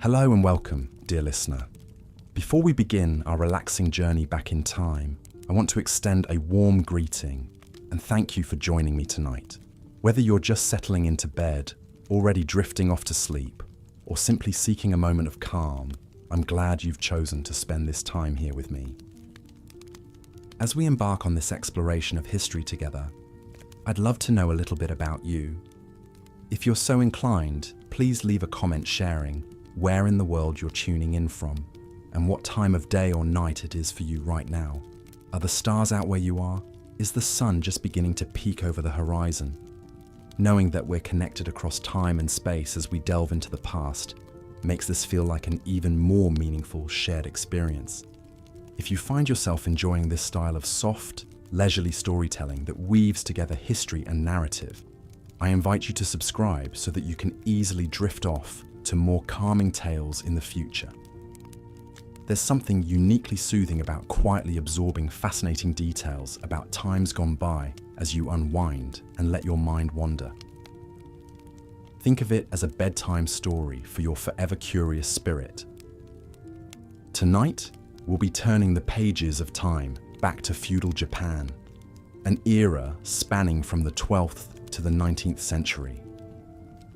Hello and welcome, dear listener. Before we begin our relaxing journey back in time, I want to extend a warm greeting and thank you for joining me tonight. Whether you're just settling into bed, already drifting off to sleep, or simply seeking a moment of calm, I'm glad you've chosen to spend this time here with me. As we embark on this exploration of history together, I'd love to know a little bit about you. If you're so inclined, please leave a comment sharing where in the world you're tuning in from and what time of day or night it is for you right now. Are the stars out where you are? Is the sun just beginning to peek over the horizon? Knowing that we're connected across time and space as we delve into the past makes this feel like an even more meaningful shared experience. If you find yourself enjoying this style of soft, leisurely storytelling that weaves together history and narrative, I invite you to subscribe so that you can easily drift off to more calming tales in the future. There's something uniquely soothing about quietly absorbing fascinating details about times gone by as you unwind and let your mind wander. Think of it as a bedtime story for your forever curious spirit. Tonight, we'll be turning the pages of time back to feudal Japan, an era spanning from the 12th to the 19th century.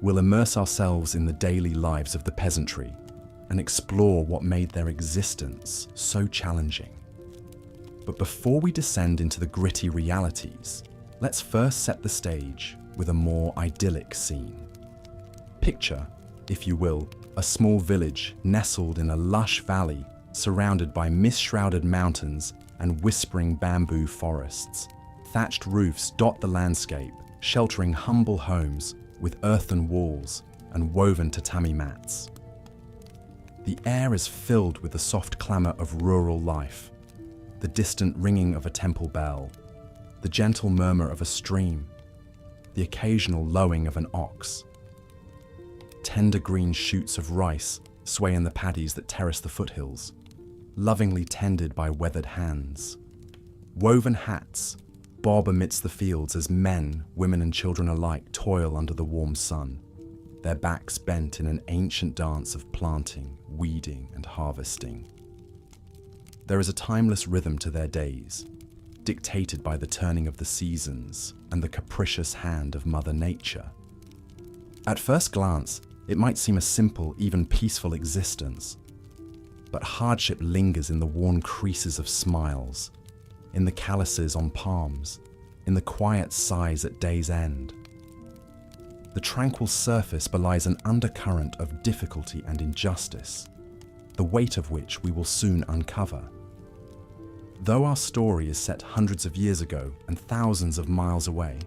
We'll immerse ourselves in the daily lives of the peasantry and explore what made their existence so challenging. But before we descend into the gritty realities, let's first set the stage with a more idyllic scene. Picture, if you will, a small village nestled in a lush valley surrounded by mist-shrouded mountains and whispering bamboo forests. Thatched roofs dot the landscape, sheltering humble homes with earthen walls and woven tatami mats. The air is filled with the soft clamour of rural life, the distant ringing of a temple bell, the gentle murmur of a stream, the occasional lowing of an ox. Tender green shoots of rice sway in the paddies that terrace the foothills, lovingly tended by weathered hands. Woven hats bob amidst the fields as men, women and children alike toil under the warm sun, their backs bent in an ancient dance of planting, weeding and harvesting. There is a timeless rhythm to their days, dictated by the turning of the seasons and the capricious hand of Mother Nature. At first glance, it might seem a simple, even peaceful existence, but hardship lingers in the worn creases of smiles, in the calluses on palms, in the quiet sighs at day's end. The tranquil surface belies an undercurrent of difficulty and injustice, the weight of which we will soon uncover. Though our story is set hundreds of years ago and thousands of miles away,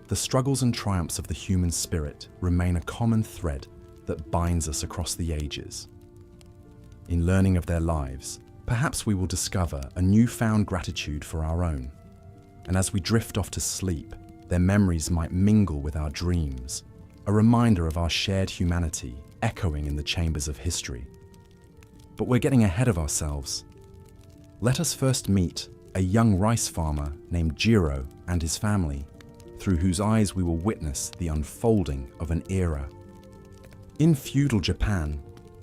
the struggles and triumphs of the human spirit remain a common thread that binds us across the ages. In learning of their lives, perhaps we will discover a newfound gratitude for our own, and as we drift off to sleep, their memories might mingle with our dreams, a reminder of our shared humanity echoing in the chambers of history. But we're getting ahead of ourselves. Let us first meet a young rice farmer named Jiro and his family, through whose eyes we will witness the unfolding of an era. In feudal Japan,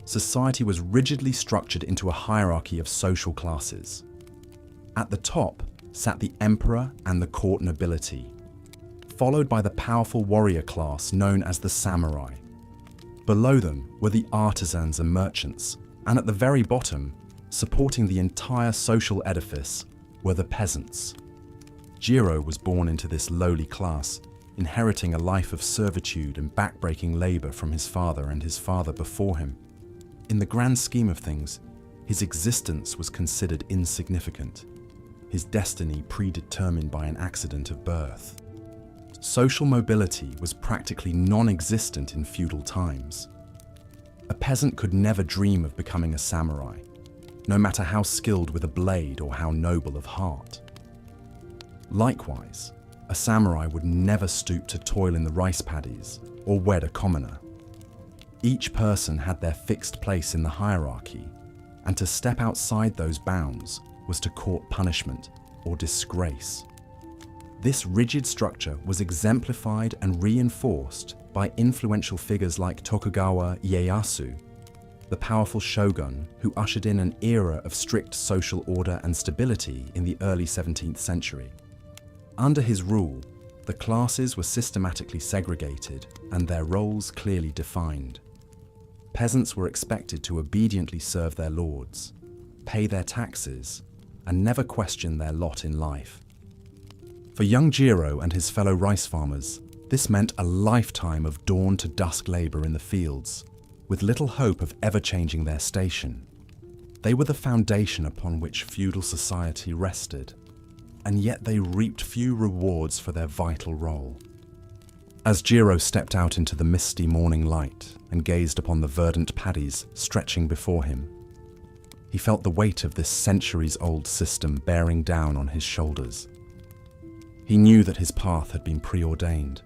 society was rigidly structured into a hierarchy of social classes. At the top sat the emperor and the court nobility, followed by the powerful warrior class known as the samurai. Below them were the artisans and merchants, and at the very bottom, supporting the entire social edifice, were the peasants. Jiro was born into this lowly class, inheriting a life of servitude and backbreaking labour from his father and his father before him. In the grand scheme of things, his existence was considered insignificant, his destiny predetermined by an accident of birth. Social mobility was practically non-existent in feudal times. A peasant could never dream of becoming a samurai, no matter how skilled with a blade or how noble of heart. Likewise, a samurai would never stoop to toil in the rice paddies or wed a commoner. Each person had their fixed place in the hierarchy, and to step outside those bounds was to court punishment or disgrace. This rigid structure was exemplified and reinforced by influential figures like Tokugawa Ieyasu, the powerful shogun who ushered in an era of strict social order and stability in the early 17th century. Under his rule, the classes were systematically segregated and their roles clearly defined. Peasants were expected to obediently serve their lords, pay their taxes, and never question their lot in life. For young Jiro and his fellow rice farmers, this meant a lifetime of dawn to dusk labor in the fields, with little hope of ever changing their station. They were the foundation upon which feudal society rested, and yet they reaped few rewards for their vital role. As Jiro stepped out into the misty morning light and gazed upon the verdant paddies stretching before him, he felt the weight of this centuries-old system bearing down on his shoulders. He knew that his path had been preordained,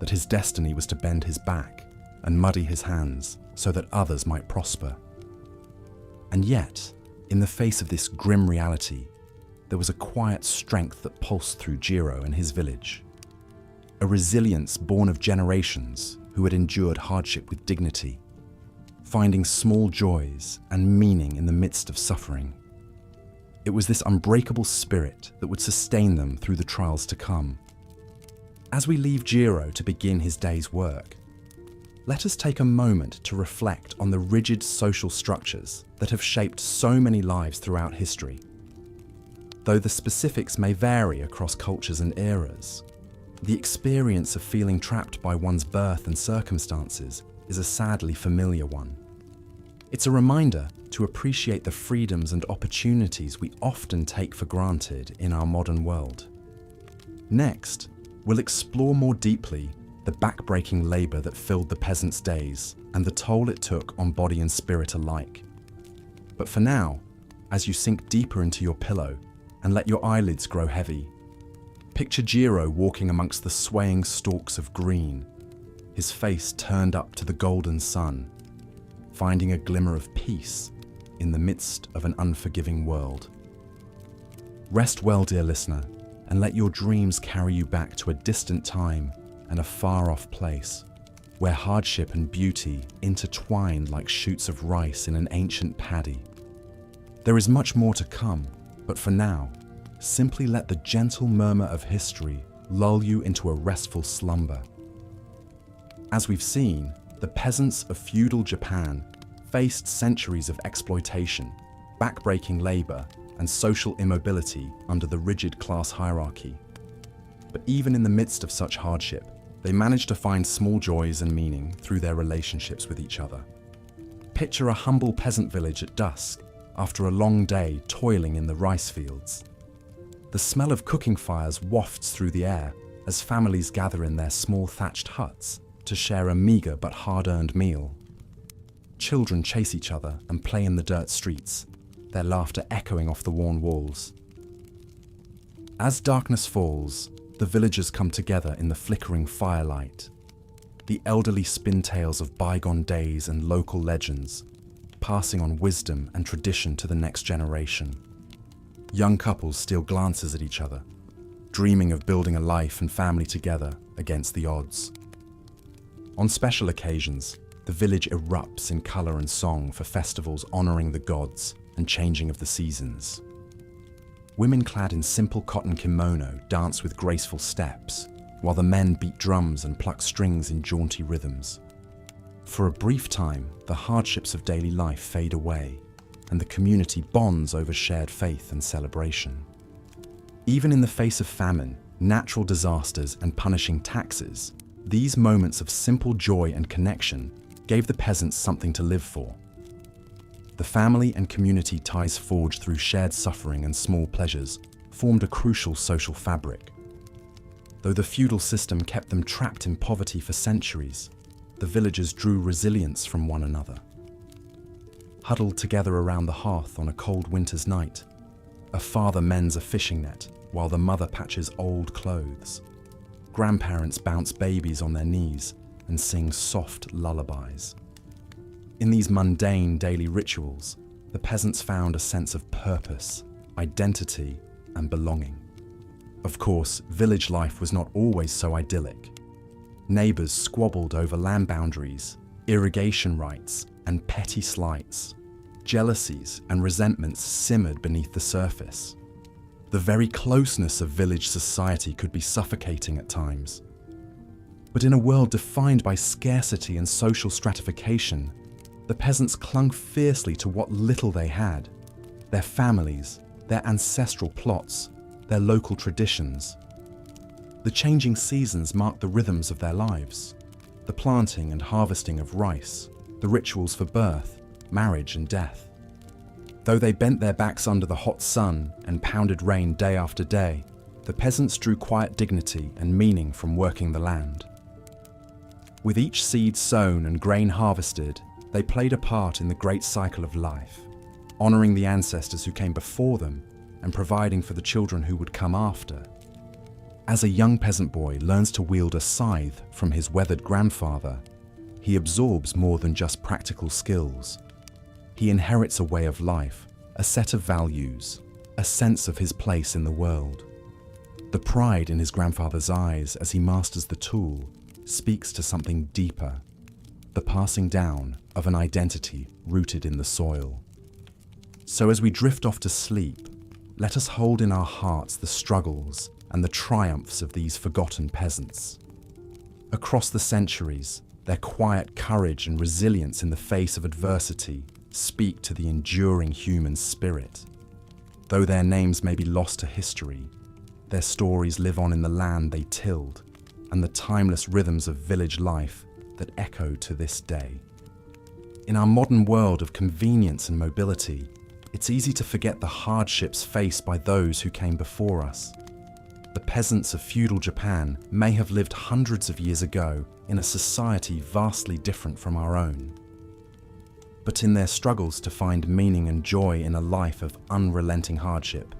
that his destiny was to bend his back and muddy his hands so that others might prosper. And yet, in the face of this grim reality, there was a quiet strength that pulsed through Jiro and his village. A resilience born of generations who had endured hardship with dignity, finding small joys and meaning in the midst of suffering. It was this unbreakable spirit that would sustain them through the trials to come. As we leave Jiro to begin his day's work, let us take a moment to reflect on the rigid social structures that have shaped so many lives throughout history. Though the specifics may vary across cultures and eras, the experience of feeling trapped by one's birth and circumstances is a sadly familiar one. It's a reminder to appreciate the freedoms and opportunities we often take for granted in our modern world. Next, we'll explore more deeply the backbreaking labor that filled the peasants' days and the toll it took on body and spirit alike. But for now, as you sink deeper into your pillow and let your eyelids grow heavy, picture Jiro walking amongst the swaying stalks of green, his face turned up to the golden sun, finding a glimmer of peace in the midst of an unforgiving world. Rest well, dear listener, and let your dreams carry you back to a distant time and a far-off place, where hardship and beauty intertwined like shoots of rice in an ancient paddy. There is much more to come, but for now, simply let the gentle murmur of history lull you into a restful slumber. As we've seen, the peasants of feudal Japan faced centuries of exploitation, backbreaking labor, and social immobility under the rigid class hierarchy. But even in the midst of such hardship, they managed to find small joys and meaning through their relationships with each other. Picture a humble peasant village at dusk after a long day toiling in the rice fields. The smell of cooking fires wafts through the air as families gather in their small thatched huts to share a meager but hard-earned meal. Children chase each other and play in the dirt streets, their laughter echoing off the worn walls. As darkness falls, the villagers come together in the flickering firelight. The elderly spin tales of bygone days and local legends, passing on wisdom and tradition to the next generation. Young couples steal glances at each other, dreaming of building a life and family together against the odds. On special occasions, the village erupts in colour and song for festivals honouring the gods and changing of the seasons. Women clad in simple cotton kimono dance with graceful steps, while the men beat drums and pluck strings in jaunty rhythms. For a brief time, the hardships of daily life fade away, and the community bonds over shared faith and celebration. Even in the face of famine, natural disasters, and punishing taxes, these moments of simple joy and connection gave the peasants something to live for. The family and community ties forged through shared suffering and small pleasures formed a crucial social fabric. Though the feudal system kept them trapped in poverty for centuries, the villagers drew resilience from one another. Huddled together around the hearth on a cold winter's night, a father mends a fishing net while the mother patches old clothes. Grandparents bounce babies on their knees and sing soft lullabies. In these mundane daily rituals, the peasants found a sense of purpose, identity, and belonging. Of course, village life was not always so idyllic. Neighbours squabbled over land boundaries, irrigation rights, and petty slights, jealousies and resentments simmered beneath the surface. The very closeness of village society could be suffocating at times. But in a world defined by scarcity and social stratification, the peasants clung fiercely to what little they had: their families, their ancestral plots, their local traditions. The changing seasons marked the rhythms of their lives: the planting and harvesting of rice, the rituals for birth, marriage and death. Though they bent their backs under the hot sun and pounded rain day after day, the peasants drew quiet dignity and meaning from working the land. With each seed sown and grain harvested, they played a part in the great cycle of life, honouring the ancestors who came before them and providing for the children who would come after. As a young peasant boy learns to wield a scythe from his weathered grandfather, he absorbs more than just practical skills. He inherits a way of life, a set of values, a sense of his place in the world. The pride in his grandfather's eyes as he masters the tool speaks to something deeper: the passing down of an identity rooted in the soil. So as we drift off to sleep, let us hold in our hearts the struggles and the triumphs of these forgotten peasants. Across the centuries, their quiet courage and resilience in the face of adversity speak to the enduring human spirit. Though their names may be lost to history, their stories live on in the land they tilled and the timeless rhythms of village life that echo to this day. In our modern world of convenience and mobility, it's easy to forget the hardships faced by those who came before us. The peasants of feudal Japan may have lived hundreds of years ago in a society vastly different from our own. But in their struggles to find meaning and joy in a life of unrelenting hardship,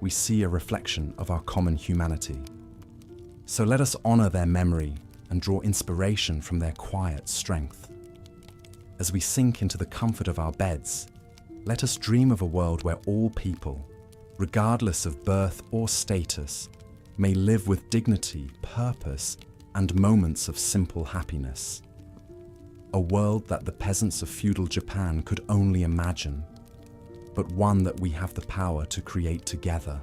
we see a reflection of our common humanity. So let us honour their memory and draw inspiration from their quiet strength. As we sink into the comfort of our beds, let us dream of a world where all people, regardless of birth or status, may live with dignity, purpose, and moments of simple happiness. A world that the peasants of feudal Japan could only imagine, but one that we have the power to create together.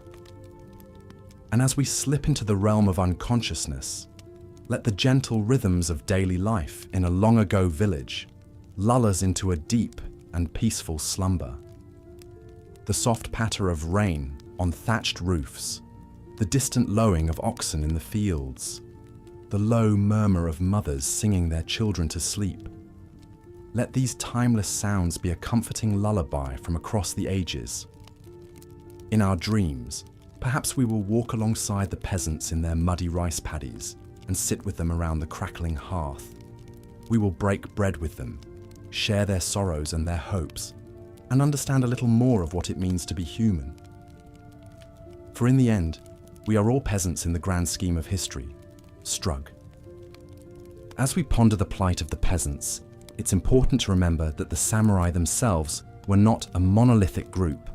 And as we slip into the realm of unconsciousness, let the gentle rhythms of daily life in a long-ago village lull us into a deep and peaceful slumber. The soft patter of rain on thatched roofs, the distant lowing of oxen in the fields, the low murmur of mothers singing their children to sleep. Let these timeless sounds be a comforting lullaby from across the ages. In our dreams, perhaps we will walk alongside the peasants in their muddy rice paddies and sit with them around the crackling hearth. We will break bread with them, share their sorrows and their hopes, and understand a little more of what it means to be human. For in the end, we are all peasants in the grand scheme of history. Strug. As we ponder the plight of the peasants, it's important to remember that the samurai themselves were not a monolithic group.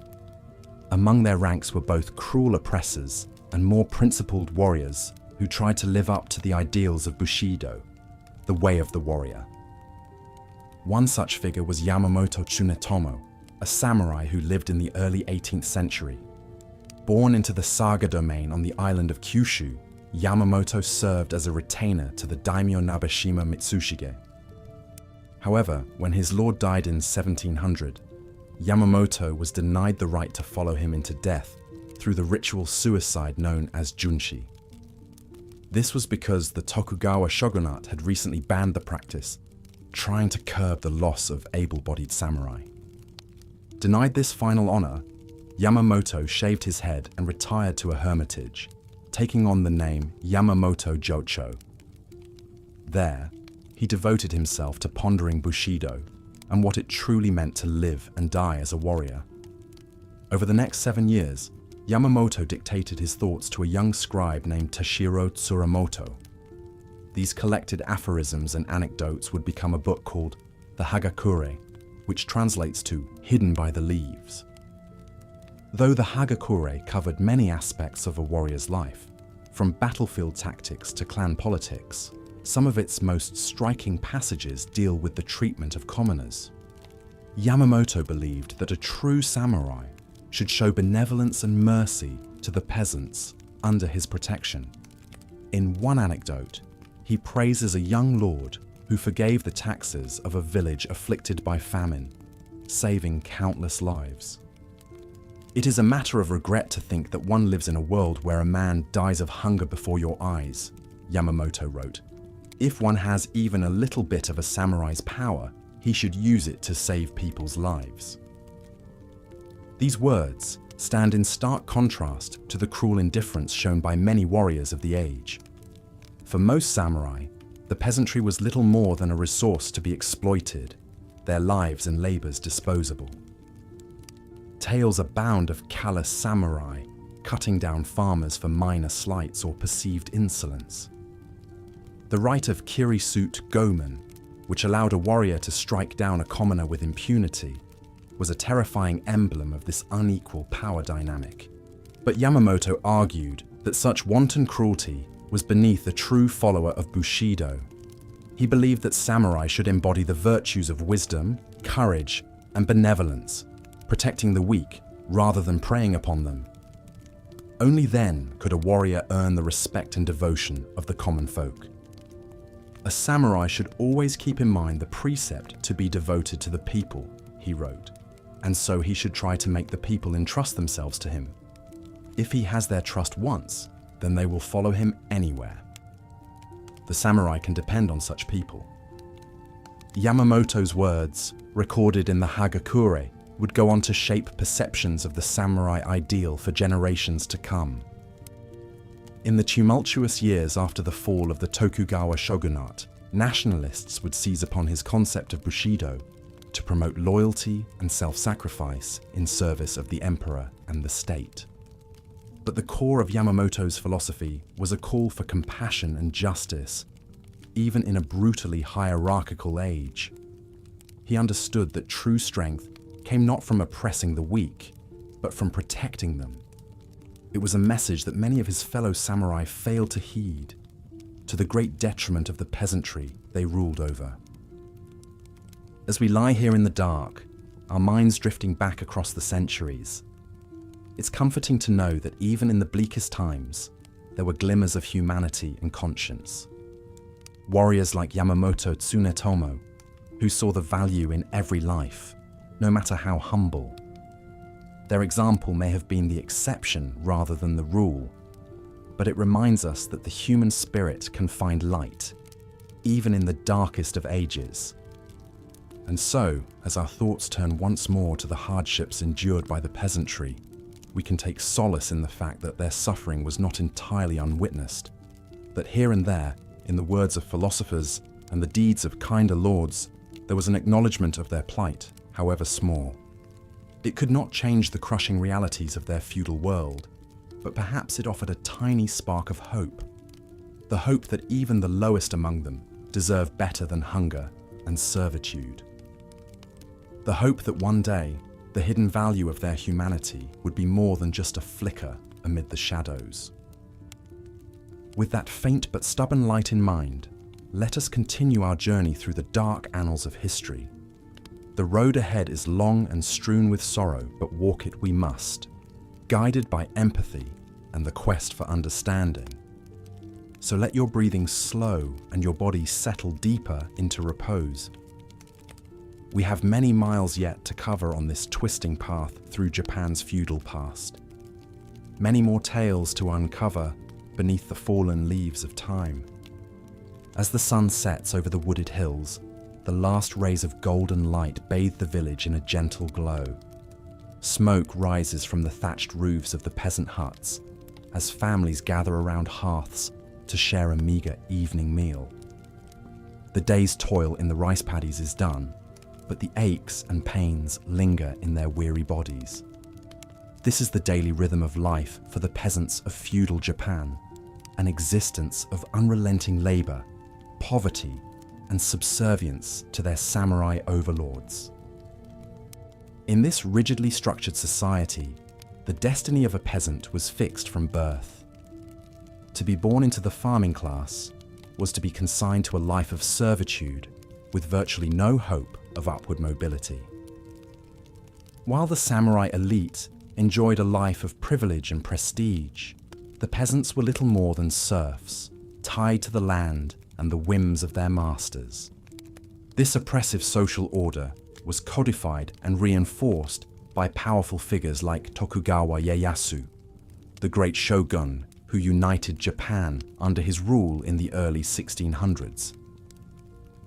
Among their ranks were both cruel oppressors and more principled warriors who tried to live up to the ideals of Bushido, the way of the warrior. One such figure was Yamamoto Tsunetomo, a samurai who lived in the early 18th century. Born into the saga domain on the island of Kyushu, Yamamoto served as a retainer to the daimyo Nabeshima Mitsushige. However, when his lord died in 1700, Yamamoto was denied the right to follow him into death through the ritual suicide known as junshi. This was because the Tokugawa shogunate had recently banned the practice, trying to curb the loss of able-bodied samurai. Denied this final honor, Yamamoto shaved his head and retired to a hermitage, taking on the name Yamamoto Jocho. There, he devoted himself to pondering Bushido and what it truly meant to live and die as a warrior. Over the next 7 years, Yamamoto dictated his thoughts to a young scribe named Tashiro Tsurumoto. These collected aphorisms and anecdotes would become a book called the Hagakure, which translates to Hidden by the Leaves. Though the Hagakure covered many aspects of a warrior's life, from battlefield tactics to clan politics, some of its most striking passages deal with the treatment of commoners. Yamamoto believed that a true samurai should show benevolence and mercy to the peasants under his protection. In one anecdote, he praises a young lord who forgave the taxes of a village afflicted by famine, saving countless lives. It is a matter of regret to think that one lives in a world where a man dies of hunger before your eyes, Yamamoto wrote. If one has even a little bit of a samurai's power, he should use it to save people's lives. These words stand in stark contrast to the cruel indifference shown by many warriors of the age. For most samurai, the peasantry was little more than a resource to be exploited, their lives and labors disposable. Tales abound of callous samurai cutting down farmers for minor slights or perceived insolence. The right of kirisute gomen, which allowed a warrior to strike down a commoner with impunity, was a terrifying emblem of this unequal power dynamic. But Yamamoto argued that such wanton cruelty was beneath a true follower of Bushido. He believed that samurai should embody the virtues of wisdom, courage, and benevolence, protecting the weak rather than preying upon them. Only then could a warrior earn the respect and devotion of the common folk. A samurai should always keep in mind the precept to be devoted to the people, he wrote, and so he should try to make the people entrust themselves to him. If he has their trust once, then they will follow him anywhere. The samurai can depend on such people. Yamamoto's words, recorded in the Hagakure, would go on to shape perceptions of the samurai ideal for generations to come. In the tumultuous years after the fall of the Tokugawa shogunate, nationalists would seize upon his concept of Bushido to promote loyalty and self-sacrifice in service of the emperor and the state. But the core of Yamamoto's philosophy was a call for compassion and justice, even in a brutally hierarchical age. He understood that true strength came not from oppressing the weak, but from protecting them. It was a message that many of his fellow samurai failed to heed, to the great detriment of the peasantry they ruled over. As we lie here in the dark, our minds drifting back across the centuries, it's comforting to know that even in the bleakest times, there were glimmers of humanity and conscience. Warriors like Yamamoto Tsunetomo, who saw the value in every life, no matter how humble. Their example may have been the exception rather than the rule, but it reminds us that the human spirit can find light, even in the darkest of ages. And so, as our thoughts turn once more to the hardships endured by the peasantry, we can take solace in the fact that their suffering was not entirely unwitnessed, that here and there, in the words of philosophers and the deeds of kinder lords, there was an acknowledgement of their plight, however small. It could not change the crushing realities of their feudal world, but perhaps it offered a tiny spark of hope, the hope that even the lowest among them deserve better than hunger and servitude. The hope that one day, the hidden value of their humanity would be more than just a flicker amid the shadows. With that faint but stubborn light in mind, let us continue our journey through the dark annals of history. The road ahead is long and strewn with sorrow, but walk it we must, guided by empathy and the quest for understanding. So let your breathing slow and your body settle deeper into repose. We have many miles yet to cover on this twisting path through Japan's feudal past. Many more tales to uncover beneath the fallen leaves of time. As the sun sets over the wooded hills, the last rays of golden light bathe the village in a gentle glow. Smoke rises from the thatched roofs of the peasant huts as families gather around hearths to share a meager evening meal. The day's toil in the rice paddies is done, but the aches and pains linger in their weary bodies. This is the daily rhythm of life for the peasants of feudal Japan, an existence of unrelenting labor, poverty, and subservience to their samurai overlords. In this rigidly structured society, the destiny of a peasant was fixed from birth. To be born into the farming class was to be consigned to a life of servitude with virtually no hope of upward mobility. While the samurai elite enjoyed a life of privilege and prestige, the peasants were little more than serfs, tied to the land and the whims of their masters. This oppressive social order was codified and reinforced by powerful figures like Tokugawa Ieyasu, the great shogun who united Japan under his rule in the early 1600s.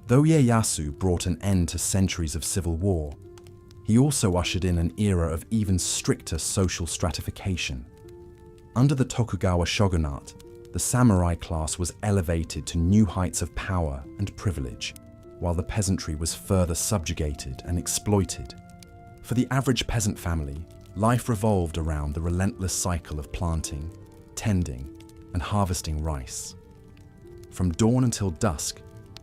Though Ieyasu brought an end to centuries of civil war, he also ushered in an era of even stricter social stratification. Under the Tokugawa shogunate, the samurai class was elevated to new heights of power and privilege, while the peasantry was further subjugated and exploited. For the average peasant family, life revolved around the relentless cycle of planting, tending, and harvesting rice. From dawn until dusk,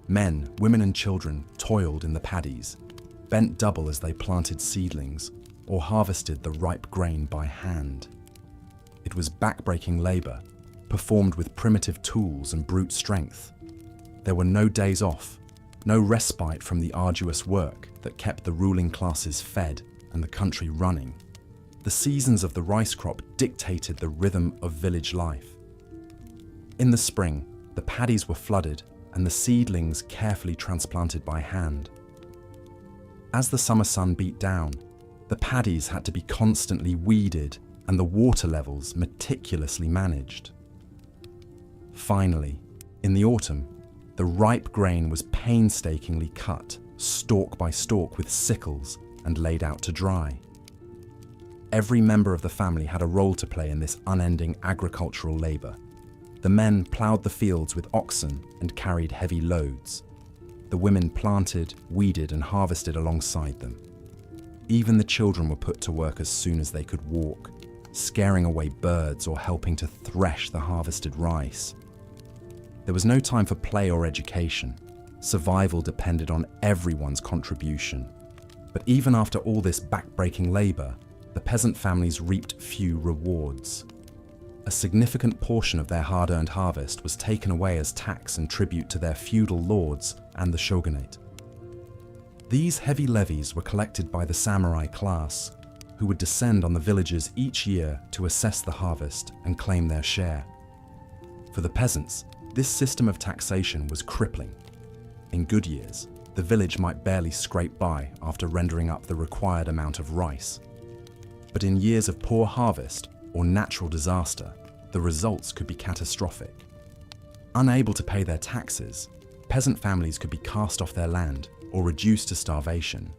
men, women, and children toiled in the paddies, bent double as they planted seedlings or harvested the ripe grain by hand. It was back-breaking labor, performed with primitive tools and brute strength. There were no days off, no respite from the arduous work that kept the ruling classes fed and the country running. The seasons of the rice crop dictated the rhythm of village life. In the spring, the paddies were flooded and the seedlings carefully transplanted by hand. As the summer sun beat down, the paddies had to be constantly weeded and the water levels meticulously managed. Finally, in the autumn, the ripe grain was painstakingly cut, stalk by stalk with sickles, and laid out to dry. Every member of the family had a role to play in this unending agricultural labor. The men ploughed the fields with oxen and carried heavy loads. The women planted, weeded, and harvested alongside them. Even the children were put to work as soon as they could walk, scaring away birds or helping to thresh the harvested rice. There was no time for play or education. Survival depended on everyone's contribution. But even after all this back-breaking labor, the peasant families reaped few rewards. A significant portion of their hard-earned harvest was taken away as tax and tribute to their feudal lords and the shogunate. These heavy levies were collected by the samurai class, who would descend on the villages each year to assess the harvest and claim their share. For the peasants, this system of taxation was crippling. In good years, the village might barely scrape by after rendering up the required amount of rice. But in years of poor harvest or natural disaster, the results could be catastrophic. Unable to pay their taxes, peasant families could be cast off their land or reduced to starvation.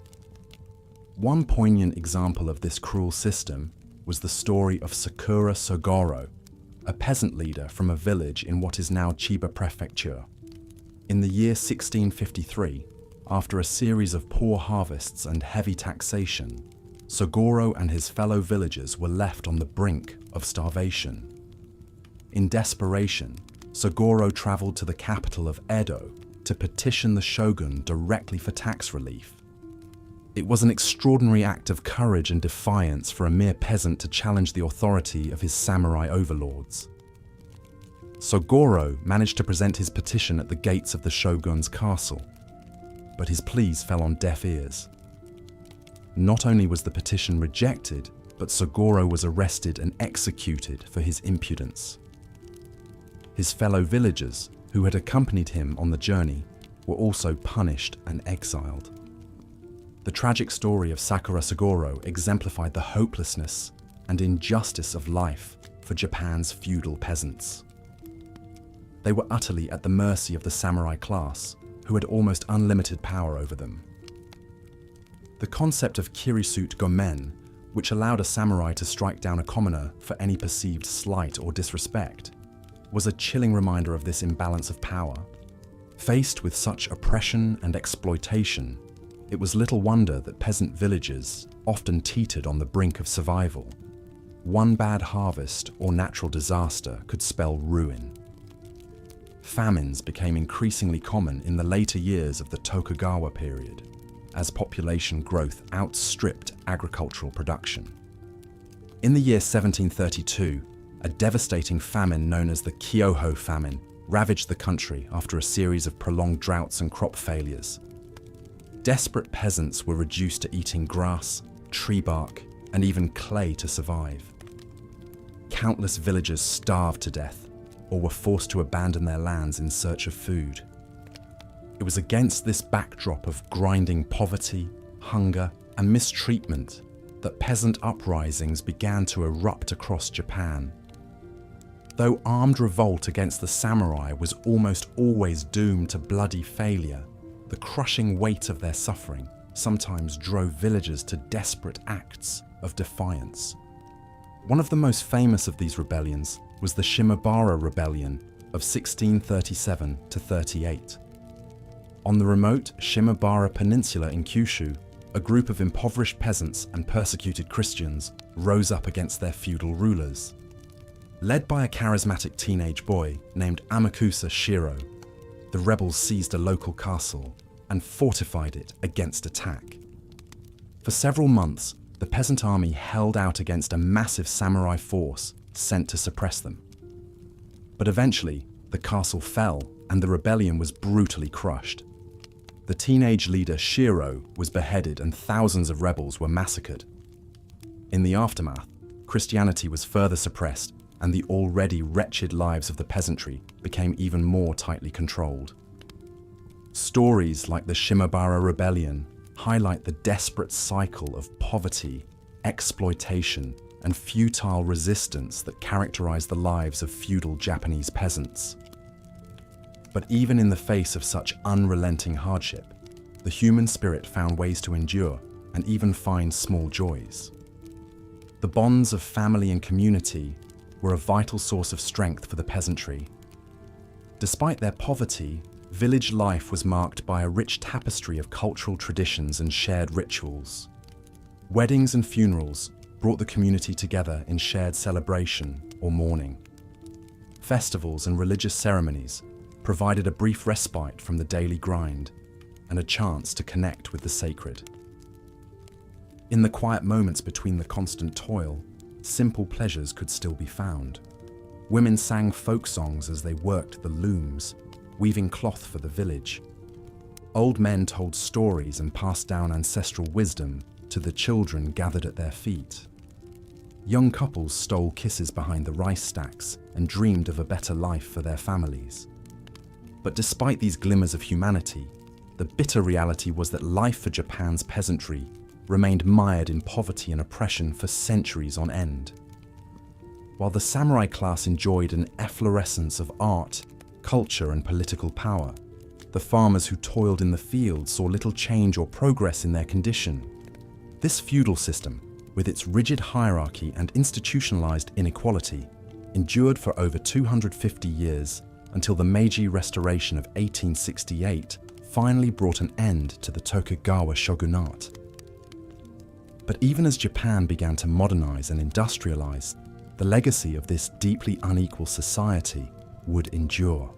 One poignant example of this cruel system was the story of Sakura Sugoro, a peasant leader from a village in what is now Chiba Prefecture. In the year 1653, after a series of poor harvests and heavy taxation, Sugoro and his fellow villagers were left on the brink of starvation. In desperation, Sugoro traveled to the capital of Edo to petition the shogun directly for tax relief. It was an extraordinary act of courage and defiance for a mere peasant to challenge the authority of his samurai overlords. Sugoro managed to present his petition at the gates of the shogun's castle, but his pleas fell on deaf ears. Not only was the petition rejected, but Sugoro was arrested and executed for his impudence. His fellow villagers, who had accompanied him on the journey, were also punished and exiled. The tragic story of Sakura Sugoro exemplified the hopelessness and injustice of life for Japan's feudal peasants. They were utterly at the mercy of the samurai class, who had almost unlimited power over them. The concept of kirisute gomen, which allowed a samurai to strike down a commoner for any perceived slight or disrespect, was a chilling reminder of this imbalance of power. Faced with such oppression and exploitation, it was little wonder that peasant villages often teetered on the brink of survival. One bad harvest or natural disaster could spell ruin. Famines became increasingly common in the later years of the Tokugawa period, as population growth outstripped agricultural production. In the year 1732, a devastating famine known as the Kyoho famine ravaged the country after a series of prolonged droughts and crop failures. Desperate peasants were reduced to eating grass, tree bark, and even clay to survive. Countless villagers starved to death or were forced to abandon their lands in search of food. It was against this backdrop of grinding poverty, hunger, and mistreatment that peasant uprisings began to erupt across Japan. Though armed revolt against the samurai was almost always doomed to bloody failure, the crushing weight of their suffering sometimes drove villagers to desperate acts of defiance. One of the most famous of these rebellions was the Shimabara Rebellion of 1637 to 38. On the remote Shimabara Peninsula in Kyushu, a group of impoverished peasants and persecuted Christians rose up against their feudal rulers. Led by a charismatic teenage boy named Amakusa Shiro, the rebels seized a local castle and fortified it against attack. For several months, the peasant army held out against a massive samurai force sent to suppress them. But eventually, the castle fell and the rebellion was brutally crushed. The teenage leader Shiro was beheaded and thousands of rebels were massacred. In the aftermath, Christianity was further suppressed and the already wretched lives of the peasantry became even more tightly controlled. Stories like the Shimabara Rebellion highlight the desperate cycle of poverty, exploitation, and futile resistance that characterized the lives of feudal Japanese peasants. But even in the face of such unrelenting hardship, the human spirit found ways to endure and even find small joys. The bonds of family and community were a vital source of strength for the peasantry. Despite their poverty, village life was marked by a rich tapestry of cultural traditions and shared rituals. Weddings and funerals brought the community together in shared celebration or mourning. Festivals and religious ceremonies provided a brief respite from the daily grind and a chance to connect with the sacred. In the quiet moments between the constant toil, simple pleasures could still be found. Women sang folk songs as they worked the looms, weaving cloth for the village. Old men told stories and passed down ancestral wisdom to the children gathered at their feet. Young couples stole kisses behind the rice stacks and dreamed of a better life for their families. But despite these glimmers of humanity, the bitter reality was that life for Japan's peasantry remained mired in poverty and oppression for centuries on end. While the samurai class enjoyed an efflorescence of art, culture, and political power, the farmers who toiled in the fields saw little change or progress in their condition. This feudal system, with its rigid hierarchy and institutionalized inequality, endured for over 250 years until the Meiji Restoration of 1868 finally brought an end to the Tokugawa shogunate. But even as Japan began to modernize and industrialize, the legacy of this deeply unequal society would endure.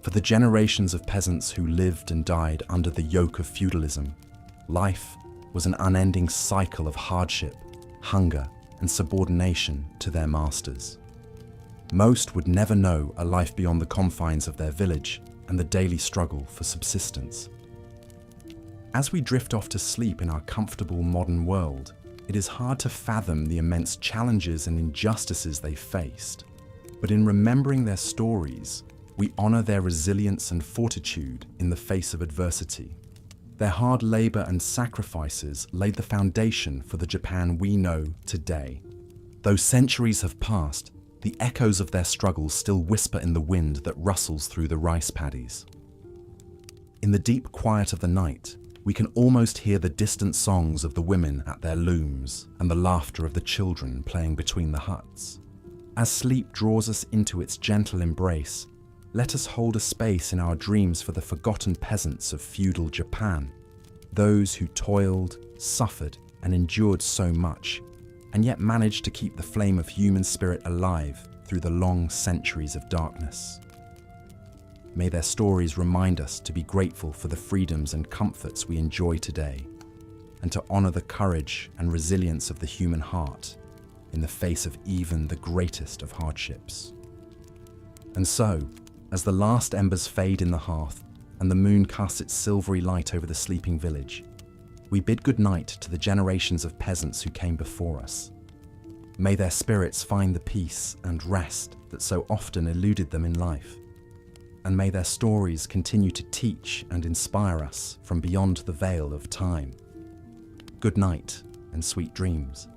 For the generations of peasants who lived and died under the yoke of feudalism, life was an unending cycle of hardship, hunger, and subordination to their masters. Most would never know a life beyond the confines of their village and the daily struggle for subsistence. As we drift off to sleep in our comfortable modern world, it is hard to fathom the immense challenges and injustices they faced. But in remembering their stories, we honor their resilience and fortitude in the face of adversity. Their hard labor and sacrifices laid the foundation for the Japan we know today. Though centuries have passed, the echoes of their struggles still whisper in the wind that rustles through the rice paddies. In the deep quiet of the night, we can almost hear the distant songs of the women at their looms and the laughter of the children playing between the huts. As sleep draws us into its gentle embrace, let us hold a space in our dreams for the forgotten peasants of feudal Japan, those who toiled, suffered, and endured so much, and yet managed to keep the flame of human spirit alive through the long centuries of darkness. May their stories remind us to be grateful for the freedoms and comforts we enjoy today, and to honor the courage and resilience of the human heart in the face of even the greatest of hardships. And so, as the last embers fade in the hearth and the moon casts its silvery light over the sleeping village, we bid good night to the generations of peasants who came before us. May their spirits find the peace and rest that so often eluded them in life. And may their stories continue to teach and inspire us from beyond the veil of time. Good night and sweet dreams.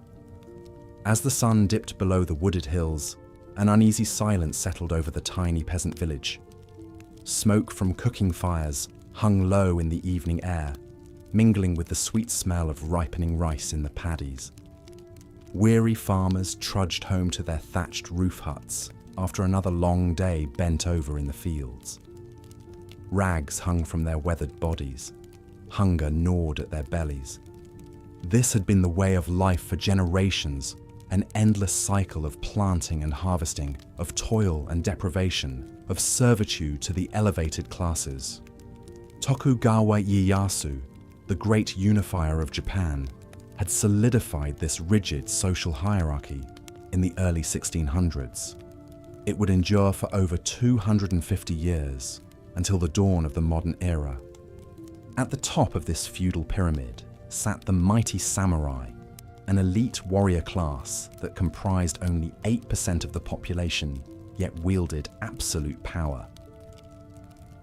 As the sun dipped below the wooded hills, an uneasy silence settled over the tiny peasant village. Smoke from cooking fires hung low in the evening air, mingling with the sweet smell of ripening rice in the paddies. Weary farmers trudged home to their thatched roof huts after another long day bent over in the fields. Rags hung from their weathered bodies. Hunger gnawed at their bellies. This had been the way of life for generations, an endless cycle of planting and harvesting, of toil and deprivation, of servitude to the elevated classes. Tokugawa Ieyasu, the great unifier of Japan, had solidified this rigid social hierarchy in the early 1600s. It would endure for over 250 years, until the dawn of the modern era. At the top of this feudal pyramid sat the mighty samurai, an elite warrior class that comprised only 8% of the population, yet wielded absolute power.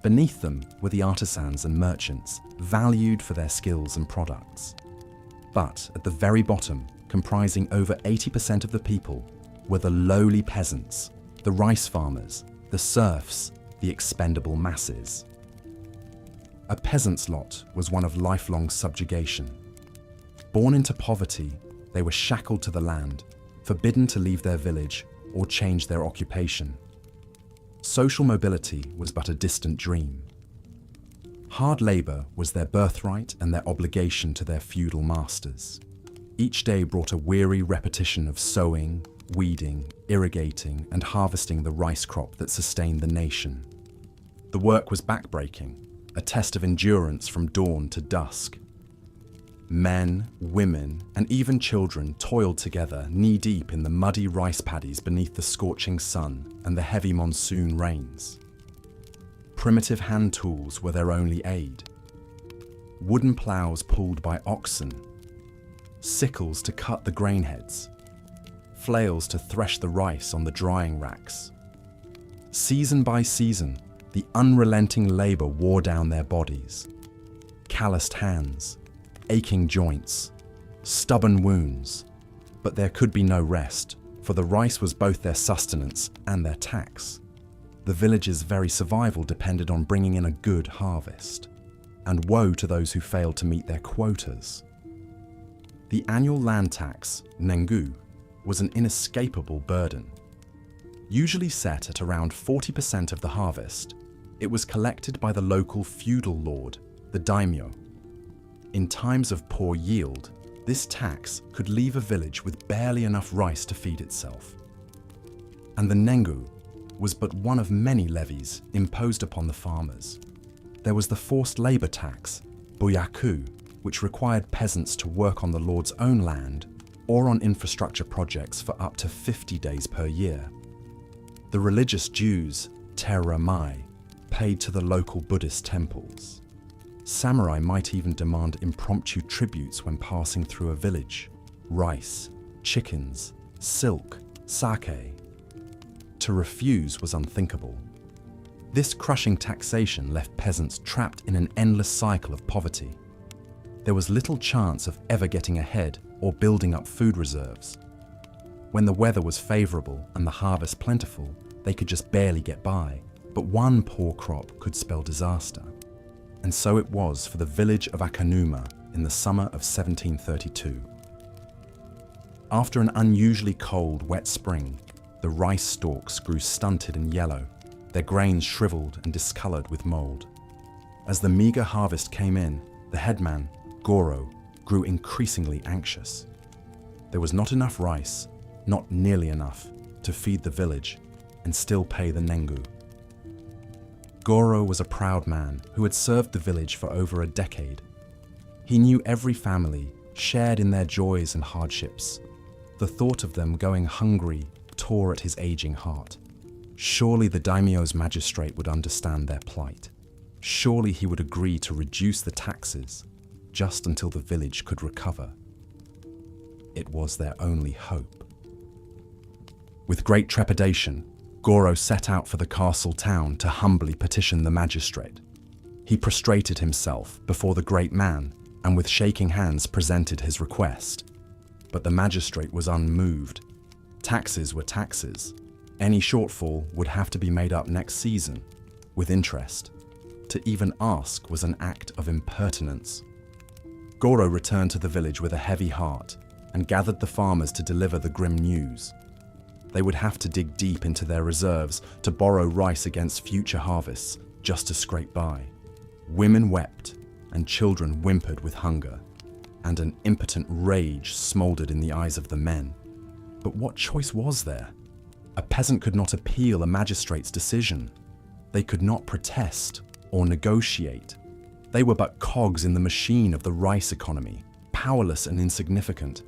Beneath them were the artisans and merchants, valued for their skills and products. But at the very bottom, comprising over 80% of the people, were the lowly peasants, the rice farmers, the serfs, the expendable masses. A peasant's lot was one of lifelong subjugation. Born into poverty, they were shackled to the land, forbidden to leave their village or change their occupation. Social mobility was but a distant dream. Hard labor was their birthright and their obligation to their feudal masters. Each day brought a weary repetition of sowing, weeding, irrigating, and harvesting the rice crop that sustained the nation. The work was backbreaking, a test of endurance from dawn to dusk. Men, women, and even children toiled together knee-deep in the muddy rice paddies beneath the scorching sun and the heavy monsoon rains. Primitive hand tools were their only aid. Wooden ploughs pulled by oxen, sickles to cut the grain heads, flails to thresh the rice on the drying racks. Season by season, the unrelenting labor wore down their bodies. Calloused hands, aching joints, stubborn wounds. But there could be no rest, for the rice was both their sustenance and their tax. The village's very survival depended on bringing in a good harvest. And woe to those who failed to meet their quotas. The annual land tax, nengu, was an inescapable burden. Usually set at around 40% of the harvest, it was collected by the local feudal lord, the daimyo. In times of poor yield, this tax could leave a village with barely enough rice to feed itself. And the nengu was but one of many levies imposed upon the farmers. There was the forced labor tax, boyaku, which required peasants to work on the lord's own land or on infrastructure projects for up to 50 days per year. The religious dues, teramai, paid to the local Buddhist temples. Samurai might even demand impromptu tributes when passing through a village: rice, chickens, silk, sake. To refuse was unthinkable. This crushing taxation left peasants trapped in an endless cycle of poverty. There was little chance of ever getting ahead or building up food reserves. When the weather was favorable and the harvest plentiful, they could just barely get by, but one poor crop could spell disaster. And so it was for the village of Akanuma in the summer of 1732. After an unusually cold, wet spring, the rice stalks grew stunted and yellow, their grains shriveled and discolored with mold. As the meager harvest came in, the headman, Goro, grew increasingly anxious. There was not enough rice, not nearly enough, to feed the village and still pay the nengu. Goro was a proud man who had served the village for over a decade. He knew every family, shared in their joys and hardships. The thought of them going hungry tore at his aging heart. Surely the daimyo's magistrate would understand their plight. Surely he would agree to reduce the taxes. just until the village could recover. It was their only hope. With great trepidation, Goro set out for the castle town to humbly petition the magistrate. He prostrated himself before the great man and with shaking hands presented his request. But the magistrate was unmoved. Taxes were taxes. Any shortfall would have to be made up next season, with interest. To even ask was an act of impertinence. Goro returned to the village with a heavy heart and gathered the farmers to deliver the grim news. They would have to dig deep into their reserves to borrow rice against future harvests just to scrape by. Women wept and children whimpered with hunger, and an impotent rage smoldered in the eyes of the men. But what choice was there? A peasant could not appeal a magistrate's decision. They could not protest or negotiate. They were but cogs in the machine of the rice economy, powerless and insignificant.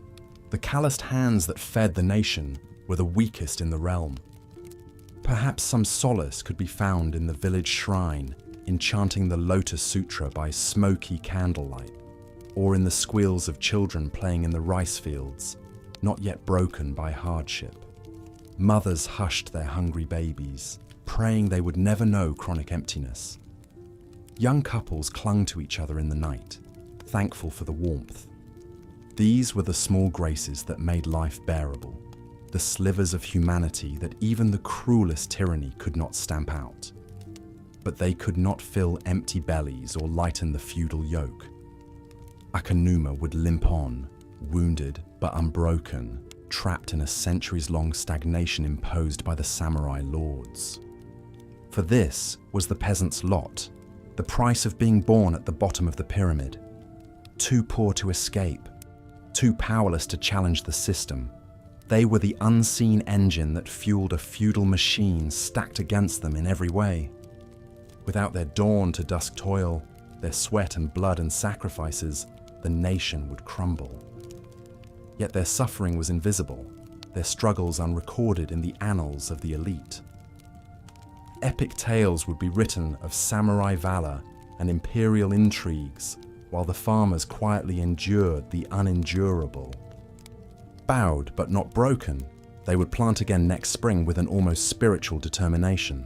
The calloused hands that fed the nation were the weakest in the realm. Perhaps some solace could be found in the village shrine, enchanting the Lotus Sutra by smoky candlelight, or in the squeals of children playing in the rice fields, not yet broken by hardship. Mothers hushed their hungry babies, praying they would never know chronic emptiness. Young couples clung to each other in the night, thankful for the warmth. These were the small graces that made life bearable, the slivers of humanity that even the cruelest tyranny could not stamp out. But they could not fill empty bellies or lighten the feudal yoke. Akanuma would limp on, wounded but unbroken, trapped in a centuries-long stagnation imposed by the samurai lords. For this was the peasant's lot, the price of being born at the bottom of the pyramid. Too poor to escape, too powerless to challenge the system, they were the unseen engine that fueled a feudal machine stacked against them in every way. Without their dawn to dusk toil, their sweat and blood and sacrifices, the nation would crumble. Yet their suffering was invisible, their struggles unrecorded in the annals of the elite. Epic tales would be written of samurai valor and imperial intrigues, while the farmers quietly endured the unendurable. Bowed but not broken, they would plant again next spring with an almost spiritual determination.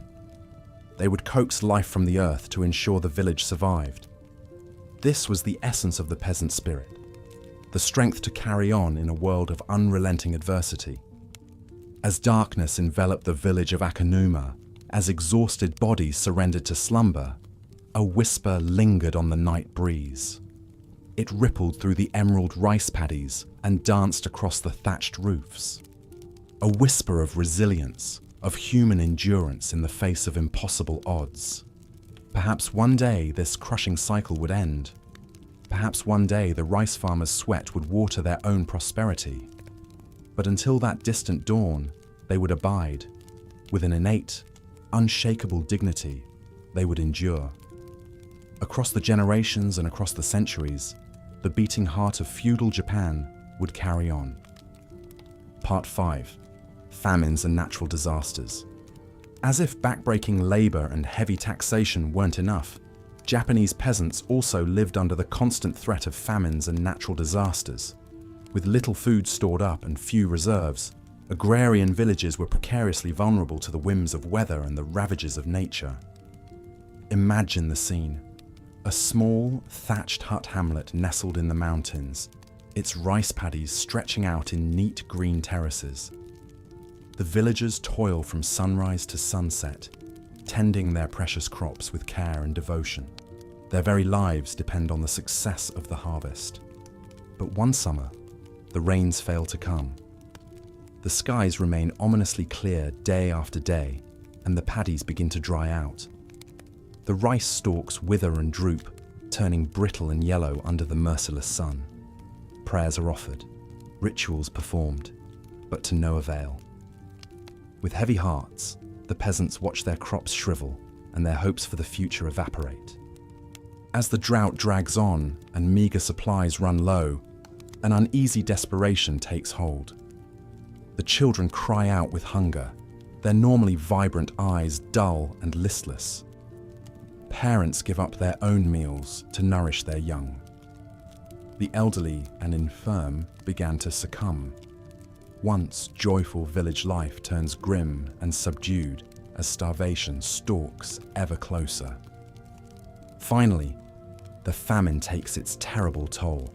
They would coax life from the earth to ensure the village survived. This was the essence of the peasant spirit, the strength to carry on in a world of unrelenting adversity. As darkness enveloped the village of Akanuma, as exhausted bodies surrendered to slumber, a whisper lingered on the night breeze. It rippled through the emerald rice paddies and danced across the thatched roofs. A whisper of resilience, of human endurance in the face of impossible odds. Perhaps one day this crushing cycle would end. Perhaps one day the rice farmers' sweat would water their own prosperity. But until that distant dawn, they would abide. With an innate, unshakable dignity, they would endure. Across the generations and across the centuries, the beating heart of feudal Japan would carry on. Part 5. Famines and natural disasters. As if backbreaking labor and heavy taxation weren't enough, Japanese peasants also lived under the constant threat of famines and natural disasters. With little food stored up and few reserves, agrarian villages were precariously vulnerable to the whims of weather and the ravages of nature. Imagine the scene. A small, thatched hut hamlet nestled in the mountains, its rice paddies stretching out in neat green terraces. The villagers toil from sunrise to sunset, tending their precious crops with care and devotion. Their very lives depend on the success of the harvest. But one summer, the rains fail to come. The skies remain ominously clear day after day, and the paddies begin to dry out. The rice stalks wither and droop, turning brittle and yellow under the merciless sun. Prayers are offered, rituals performed, but to no avail. With heavy hearts, the peasants watch their crops shrivel and their hopes for the future evaporate. As the drought drags on and meager supplies run low, an uneasy desperation takes hold. The children cry out with hunger, their normally vibrant eyes dull and listless. Parents give up their own meals to nourish their young. The elderly and infirm began to succumb. Once joyful village life turns grim and subdued as starvation stalks ever closer. Finally, the famine takes its terrible toll.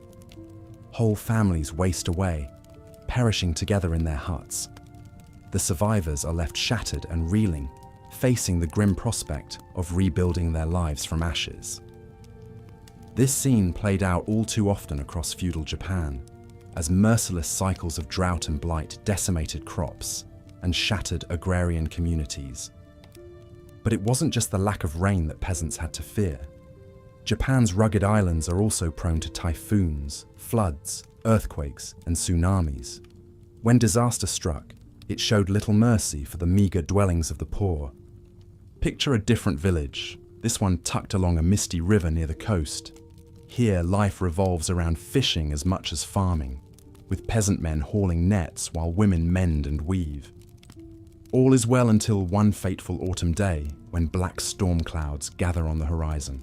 Whole families waste away, perishing together in their huts. The survivors are left shattered and reeling, facing the grim prospect of rebuilding their lives from ashes. This scene played out all too often across feudal Japan, as merciless cycles of drought and blight decimated crops and shattered agrarian communities. But it wasn't just the lack of rain that peasants had to fear. Japan's rugged islands are also prone to typhoons, floods, earthquakes, and tsunamis. When disaster struck, it showed little mercy for the meager dwellings of the poor. Picture a different village, this one tucked along a misty river near the coast. Here, life revolves around fishing as much as farming, with peasant men hauling nets while women mend and weave. All is well until one fateful autumn day when black storm clouds gather on the horizon.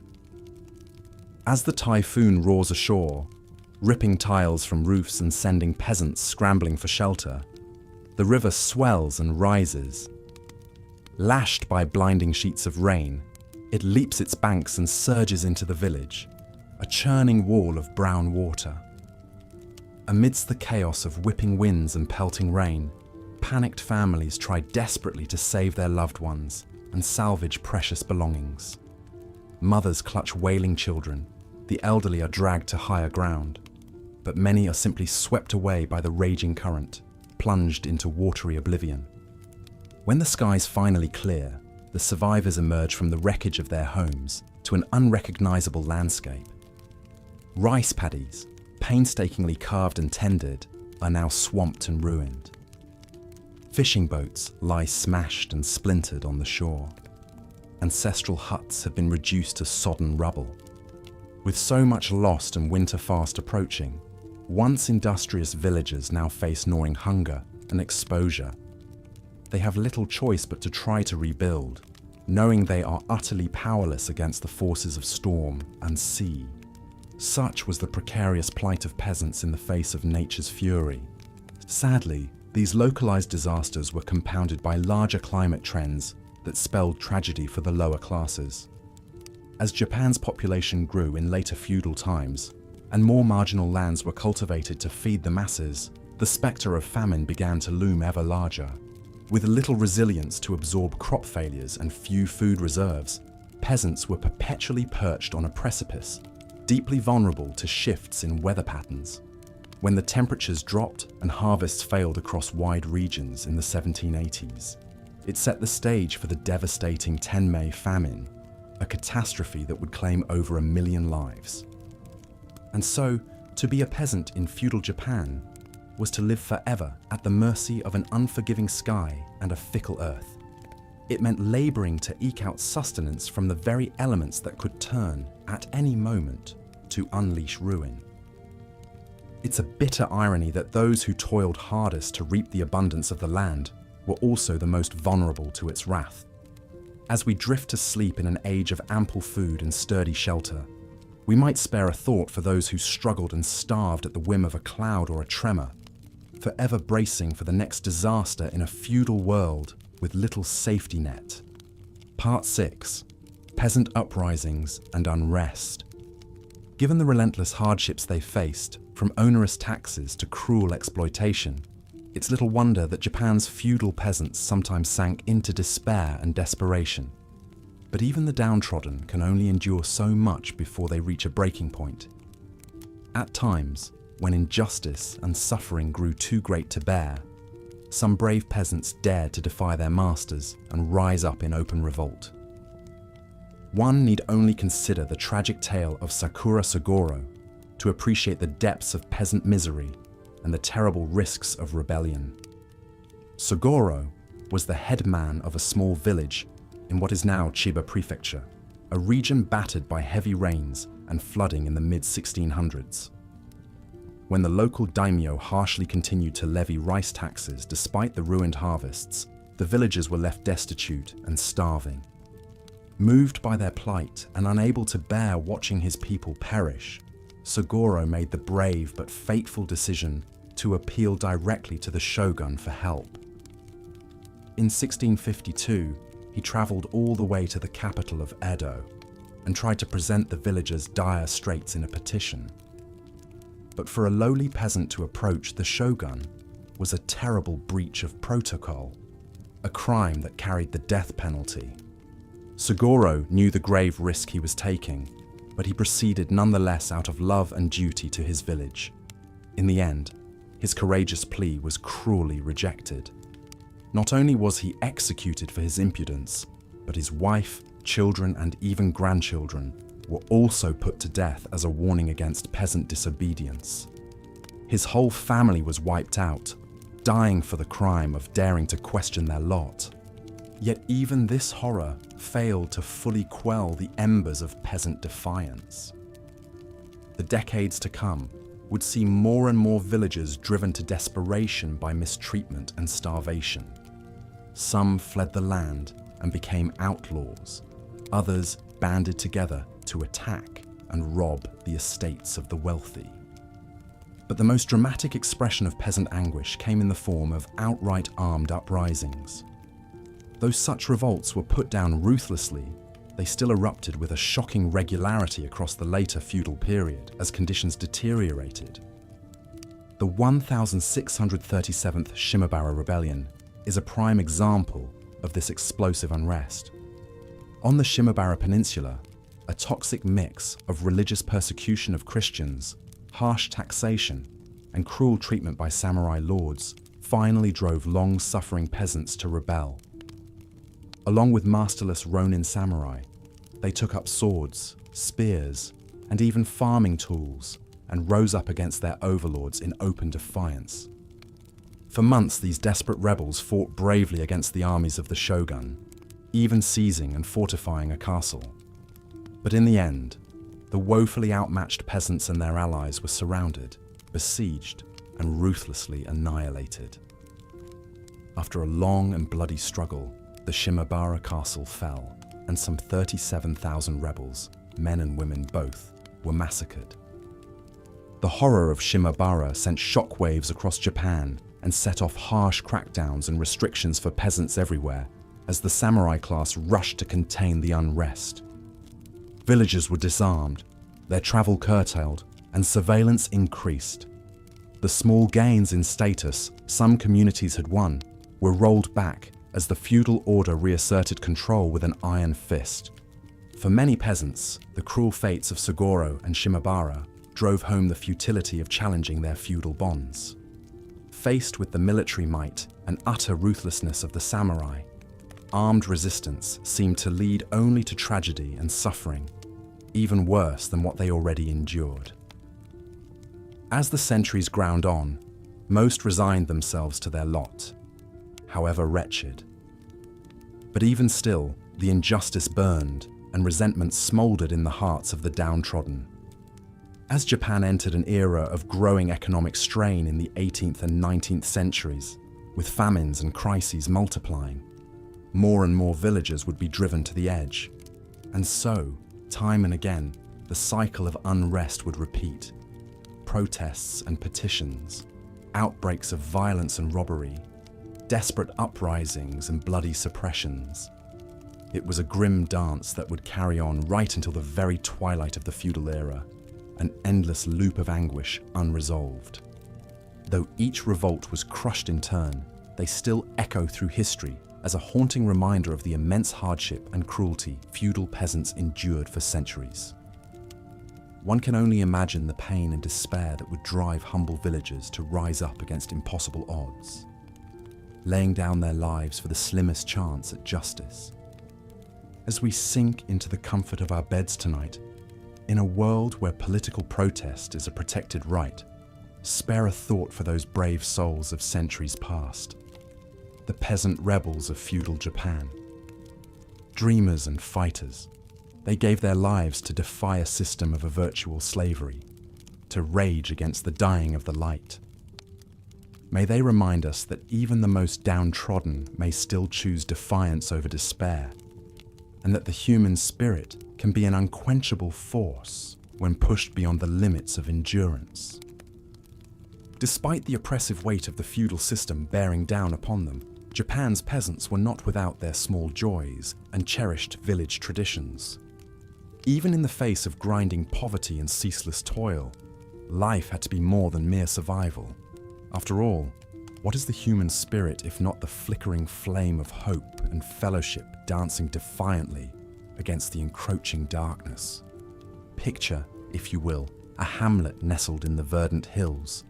As the typhoon roars ashore, ripping tiles from roofs and sending peasants scrambling for shelter, the river swells and rises. Lashed by blinding sheets of rain, it leaps its banks and surges into the village, a churning wall of brown water. Amidst the chaos of whipping winds and pelting rain, panicked families try desperately to save their loved ones and salvage precious belongings. Mothers clutch wailing children, the elderly are dragged to higher ground, but many are simply swept away by the raging current, plunged into watery oblivion. When the skies finally clear, the survivors emerge from the wreckage of their homes to an unrecognizable landscape. Rice paddies, painstakingly carved and tended, are now swamped and ruined. Fishing boats lie smashed and splintered on the shore. Ancestral huts have been reduced to sodden rubble. With so much lost and winter fast approaching, once industrious villagers now face gnawing hunger and exposure. They have little choice but to try to rebuild, knowing they are utterly powerless against the forces of storm and sea. Such was the precarious plight of peasants in the face of nature's fury. Sadly, these localized disasters were compounded by larger climate trends that spelled tragedy for the lower classes. As Japan's population grew in later feudal times, and more marginal lands were cultivated to feed the masses, the spectre of famine began to loom ever larger. With little resilience to absorb crop failures and few food reserves, peasants were perpetually perched on a precipice, deeply vulnerable to shifts in weather patterns. When the temperatures dropped and harvests failed across wide regions in the 1780s, it set the stage for the devastating Tenmei famine, a catastrophe that would claim over 1 million lives. And so, to be a peasant in feudal Japan was to live forever at the mercy of an unforgiving sky and a fickle earth. It meant laboring to eke out sustenance from the very elements that could turn, at any moment, to unleash ruin. It's a bitter irony that those who toiled hardest to reap the abundance of the land were also the most vulnerable to its wrath. As we drift to sleep in an age of ample food and sturdy shelter, we might spare a thought for those who struggled and starved at the whim of a cloud or a tremor, forever bracing for the next disaster in a feudal world with little safety net. Part 6. Peasant Uprisings and Unrest. Given the relentless hardships they faced, from onerous taxes to cruel exploitation, it's little wonder that Japan's feudal peasants sometimes sank into despair and desperation. But even the downtrodden can only endure so much before they reach a breaking point. At times, when injustice and suffering grew too great to bear, some brave peasants dared to defy their masters and rise up in open revolt. One need only consider the tragic tale of Sakura Sugoro to appreciate the depths of peasant misery and the terrible risks of rebellion. Sugoro was the headman of a small village in what is now Chiba Prefecture, a region battered by heavy rains and flooding in the mid-1600s. When the local daimyo harshly continued to levy rice taxes despite the ruined harvests, the villagers were left destitute and starving. Moved by their plight and unable to bear watching his people perish, Sugoro made the brave but fateful decision to appeal directly to the shogun for help. In 1652, he traveled all the way to the capital of Edo and tried to present the villagers' dire straits in a petition. But for a lowly peasant to approach the shogun was a terrible breach of protocol, a crime that carried the death penalty. Sugoro knew the grave risk he was taking, but he proceeded nonetheless out of love and duty to his village. In the end, his courageous plea was cruelly rejected. Not only was he executed for his impudence, but his wife, children, and even grandchildren were also put to death as a warning against peasant disobedience. His whole family was wiped out, dying for the crime of daring to question their lot. Yet even this horror failed to fully quell the embers of peasant defiance. The decades to come would see more and more villagers driven to desperation by mistreatment and starvation. Some fled the land and became outlaws. Others banded together to attack and rob the estates of the wealthy. But the most dramatic expression of peasant anguish came in the form of outright armed uprisings. Though such revolts were put down ruthlessly, they still erupted with a shocking regularity across the later feudal period as conditions deteriorated. The 1637th Shimabara Rebellion is a prime example of this explosive unrest. On the Shimabara Peninsula, a toxic mix of religious persecution of Christians, harsh taxation, and cruel treatment by samurai lords finally drove long-suffering peasants to rebel. Along with masterless Ronin samurai, they took up swords, spears, and even farming tools and rose up against their overlords in open defiance. For months, these desperate rebels fought bravely against the armies of the shogun, even seizing and fortifying a castle. But in the end, the woefully outmatched peasants and their allies were surrounded, besieged, and ruthlessly annihilated. After a long and bloody struggle, the Shimabara castle fell, and some 37,000 rebels, men and women both, were massacred. The horror of Shimabara sent shockwaves across Japan and set off harsh crackdowns and restrictions for peasants everywhere as the samurai class rushed to contain the unrest. Villagers were disarmed, their travel curtailed, and surveillance increased. The small gains in status some communities had won were rolled back as the feudal order reasserted control with an iron fist. For many peasants, the cruel fates of Sugoro and Shimabara drove home the futility of challenging their feudal bonds. Faced with the military might and utter ruthlessness of the samurai, armed resistance seemed to lead only to tragedy and suffering, even worse than what they already endured. As the centuries ground on, most resigned themselves to their lot, however wretched. But even still, the injustice burned and resentment smoldered in the hearts of the downtrodden. As Japan entered an era of growing economic strain in the 18th and 19th centuries, with famines and crises multiplying, more and more villagers would be driven to the edge. And so, time and again, the cycle of unrest would repeat. Protests and petitions, outbreaks of violence and robbery, desperate uprisings and bloody suppressions. It was a grim dance that would carry on right until the very twilight of the feudal era, an endless loop of anguish unresolved. Though each revolt was crushed in turn, they still echo through history as a haunting reminder of the immense hardship and cruelty feudal peasants endured for centuries. One can only imagine the pain and despair that would drive humble villagers to rise up against impossible odds, laying down their lives for the slimmest chance at justice. As we sink into the comfort of our beds tonight, in a world where political protest is a protected right, spare a thought for those brave souls of centuries past, the peasant rebels of feudal Japan. Dreamers and fighters, they gave their lives to defy a system of a virtual slavery, to rage against the dying of the light. May they remind us that even the most downtrodden may still choose defiance over despair, and that the human spirit can be an unquenchable force, when pushed beyond the limits of endurance. Despite the oppressive weight of the feudal system bearing down upon them, Japan's peasants were not without their small joys and cherished village traditions. Even in the face of grinding poverty and ceaseless toil, life had to be more than mere survival. After all, what is the human spirit if not the flickering flame of hope and fellowship dancing defiantly against the encroaching darkness? Picture, if you will, a hamlet nestled in the verdant hills,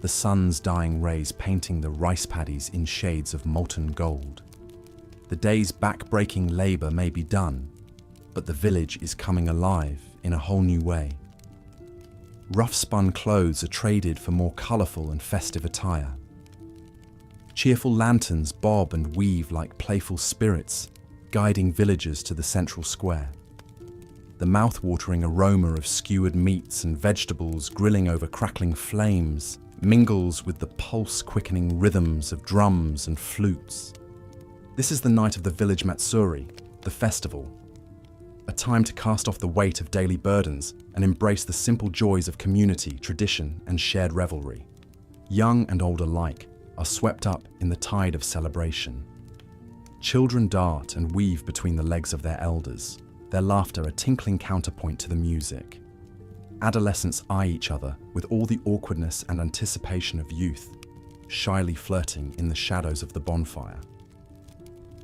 the sun's dying rays painting the rice paddies in shades of molten gold. The day's back-breaking labour may be done, but the village is coming alive in a whole new way. Rough-spun clothes are traded for more colourful and festive attire. Cheerful lanterns bob and weave like playful spirits, guiding villagers to the central square. The mouth-watering aroma of skewered meats and vegetables grilling over crackling flames mingles with the pulse-quickening rhythms of drums and flutes. This is the night of the village Matsuri, the festival, a time to cast off the weight of daily burdens and embrace the simple joys of community, tradition, and shared revelry. Young and old alike are swept up in the tide of celebration. Children dart and weave between the legs of their elders, their laughter a tinkling counterpoint to the music. Adolescents eye each other with all the awkwardness and anticipation of youth, shyly flirting in the shadows of the bonfire.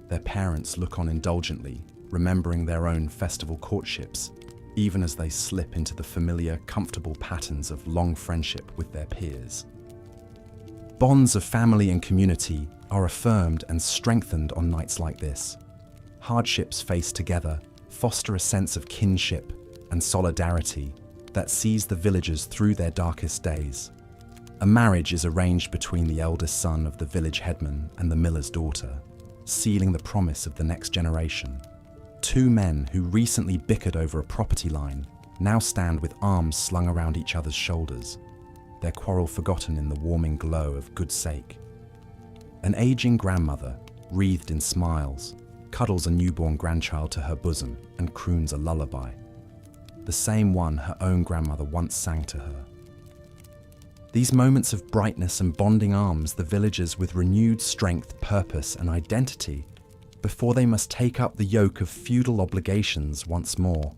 Their parents look on indulgently, remembering their own festival courtships, even as they slip into the familiar, comfortable patterns of long friendship with their peers. Bonds of family and community are affirmed and strengthened on nights like this. Hardships faced together foster a sense of kinship and solidarity that sees the villagers through their darkest days. A marriage is arranged between the eldest son of the village headman and the miller's daughter, sealing the promise of the next generation. Two men who recently bickered over a property line now stand with arms slung around each other's shoulders, their quarrel forgotten in the warming glow of good sake. An aging grandmother, wreathed in smiles, cuddles a newborn grandchild to her bosom and croons a lullaby, the same one her own grandmother once sang to her. These moments of brightness and bonding arms the villagers with renewed strength, purpose, and identity before they must take up the yoke of feudal obligations once more.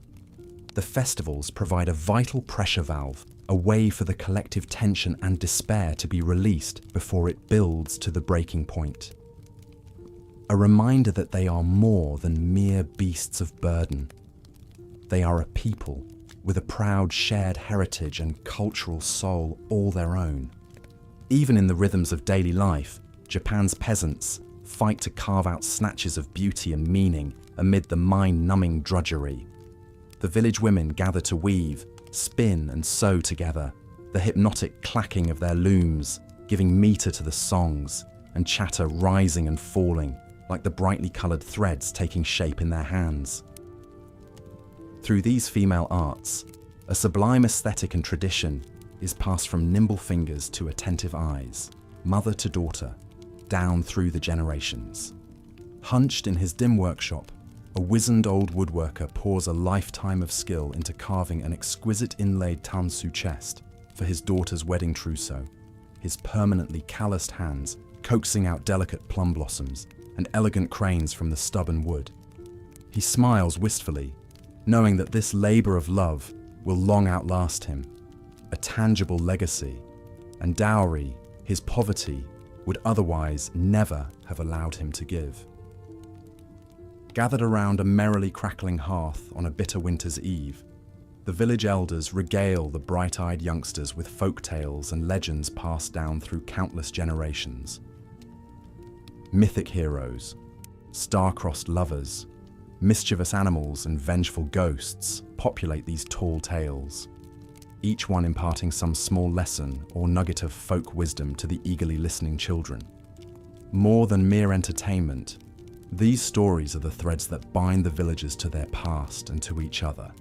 The festivals provide a vital pressure valve, a way for the collective tension and despair to be released before it builds to the breaking point. A reminder that they are more than mere beasts of burden. They are a people with a proud shared heritage and cultural soul all their own. Even in the rhythms of daily life, Japan's peasants fight to carve out snatches of beauty and meaning amid the mind-numbing drudgery. The village women gather to weave, spin and sew together, the hypnotic clacking of their looms giving meter to the songs, and chatter rising and falling like the brightly coloured threads taking shape in their hands. Through these female arts, a sublime aesthetic and tradition is passed from nimble fingers to attentive eyes, mother to daughter, down through the generations. Hunched in his dim workshop, a wizened old woodworker pours a lifetime of skill into carving an exquisite inlaid tansu chest for his daughter's wedding trousseau, his permanently calloused hands coaxing out delicate plum blossoms and elegant cranes from the stubborn wood. He smiles wistfully, knowing that this labour of love will long outlast him, a tangible legacy, and dowry his poverty would otherwise never have allowed him to give. Gathered around a merrily crackling hearth on a bitter winter's eve, the village elders regale the bright-eyed youngsters with folk tales and legends passed down through countless generations. Mythic heroes, star-crossed lovers, mischievous animals and vengeful ghosts populate these tall tales, each one imparting some small lesson or nugget of folk wisdom to the eagerly listening children. More than mere entertainment, these stories are the threads that bind the villagers to their past and to each other,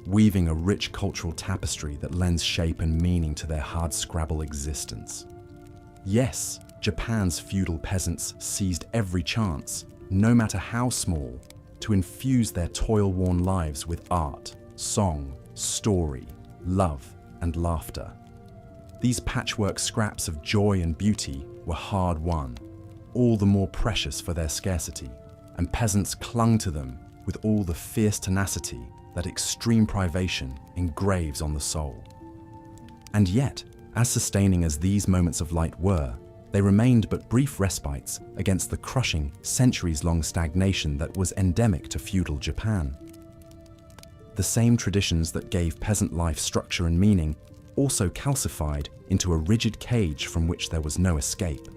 weaving a rich cultural tapestry that lends shape and meaning to their hardscrabble existence. Yes, Japan's feudal peasants seized every chance, no matter how small, to infuse their toil-worn lives with art, song, story, love, and laughter. These patchwork scraps of joy and beauty were hard-won, all the more precious for their scarcity, and peasants clung to them with all the fierce tenacity that extreme privation engraves on the soul. And yet, as sustaining as these moments of light were, they remained but brief respites against the crushing, centuries-long stagnation that was endemic to feudal Japan. The same traditions that gave peasant life structure and meaning also calcified into a rigid cage from which there was no escape.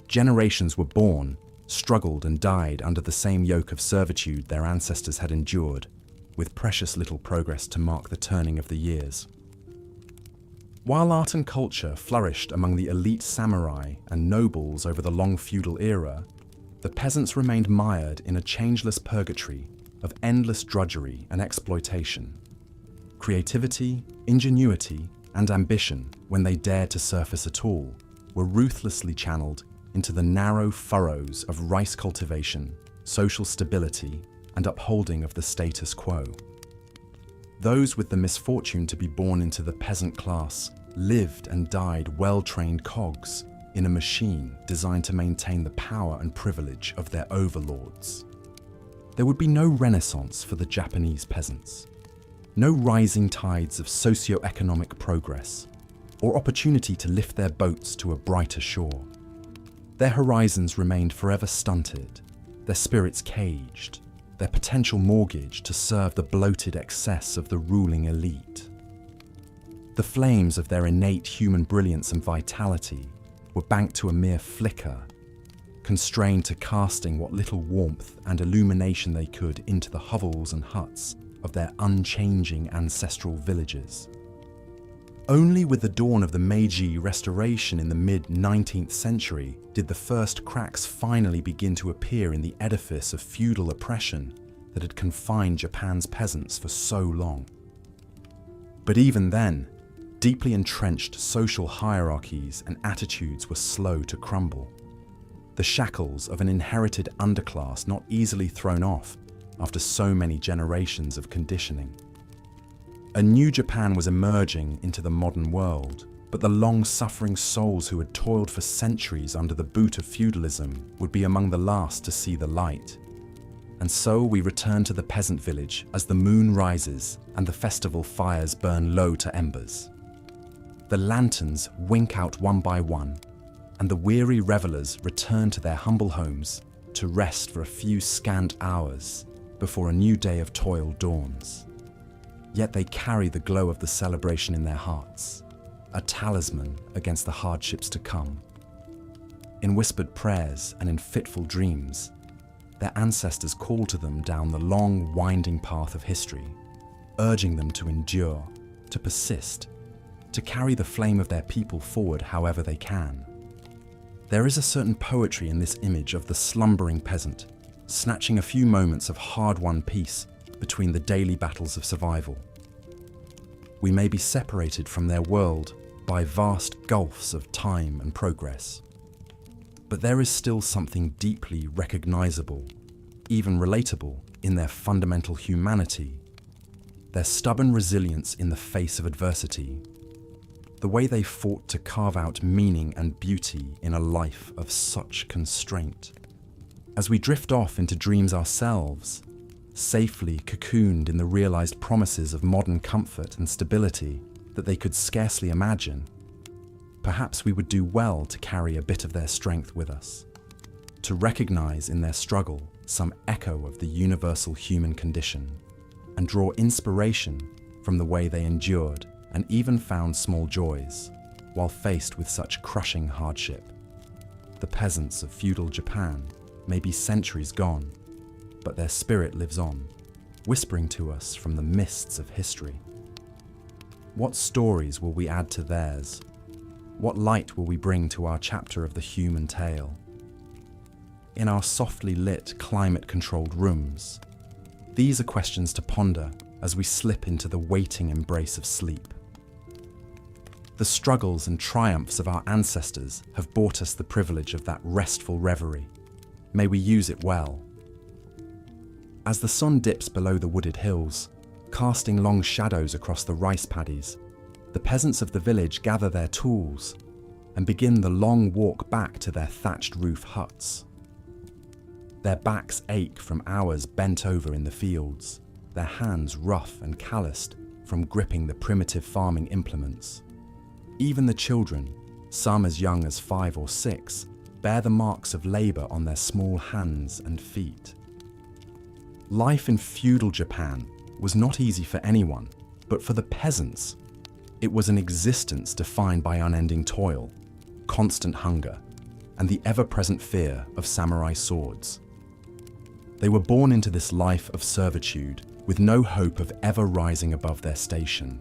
Generations were born, struggled and died under the same yoke of servitude their ancestors had endured, with precious little progress to mark the turning of the years. While art and culture flourished among the elite samurai and nobles over the long feudal era, the peasants remained mired in a changeless purgatory of endless drudgery and exploitation. Creativity, ingenuity, and ambition, when they dared to surface at all, were ruthlessly channeled into the narrow furrows of rice cultivation, social stability, and upholding of the status quo. Those with the misfortune to be born into the peasant class lived and died well-trained cogs in a machine designed to maintain the power and privilege of their overlords. There would be no renaissance for the Japanese peasants, no rising tides of socio-economic progress, or opportunity to lift their boats to a brighter shore. Their horizons remained forever stunted, their spirits caged, their potential mortgaged to serve the bloated excess of the ruling elite. The flames of their innate human brilliance and vitality were banked to a mere flicker, constrained to casting what little warmth and illumination they could into the hovels and huts of their unchanging ancestral villages. Only with the dawn of the Meiji Restoration in the mid-19th century did the first cracks finally begin to appear in the edifice of feudal oppression that had confined Japan's peasants for so long. But even then, deeply entrenched social hierarchies and attitudes were slow to crumble, the shackles of an inherited underclass not easily thrown off after so many generations of conditioning. A new Japan was emerging into the modern world, but the long-suffering souls who had toiled for centuries under the boot of feudalism would be among the last to see the light. And so we return to the peasant village as the moon rises and the festival fires burn low to embers. The lanterns wink out one by one, and the weary revelers return to their humble homes to rest for a few scant hours before a new day of toil dawns. Yet they carry the glow of the celebration in their hearts, a talisman against the hardships to come. In whispered prayers and in fitful dreams, their ancestors call to them down the long, winding path of history, urging them to endure, to persist, to carry the flame of their people forward however they can. There is a certain poetry in this image of the slumbering peasant, snatching a few moments of hard-won peace between the daily battles of survival. We may be separated from their world by vast gulfs of time and progress, but there is still something deeply recognizable, even relatable, in their fundamental humanity, their stubborn resilience in the face of adversity, the way they fought to carve out meaning and beauty in a life of such constraint. As we drift off into dreams ourselves, safely cocooned in the realized promises of modern comfort and stability that they could scarcely imagine, perhaps we would do well to carry a bit of their strength with us, to recognize in their struggle some echo of the universal human condition, and draw inspiration from the way they endured and even found small joys while faced with such crushing hardship. The peasants of feudal Japan may be centuries gone, but their spirit lives on, whispering to us from the mists of history. What stories will we add to theirs? What light will we bring to our chapter of the human tale? In our softly lit, climate-controlled rooms, these are questions to ponder as we slip into the waiting embrace of sleep. The struggles and triumphs of our ancestors have bought us the privilege of that restful reverie. May we use it well. As the sun dips below the wooded hills, Casting long shadows across the rice paddies, the peasants of the village gather their tools and begin the long walk back to their thatched roof huts. Their backs ache from hours bent over in the fields, their hands rough and calloused from gripping the primitive farming implements. Even the children, some as young as 5 or 6, bear the marks of labor on their small hands and feet. Life in feudal Japan was not easy for anyone, but for the peasants, it was an existence defined by unending toil, constant hunger, and the ever-present fear of samurai swords. They were born into this life of servitude with no hope of ever rising above their station.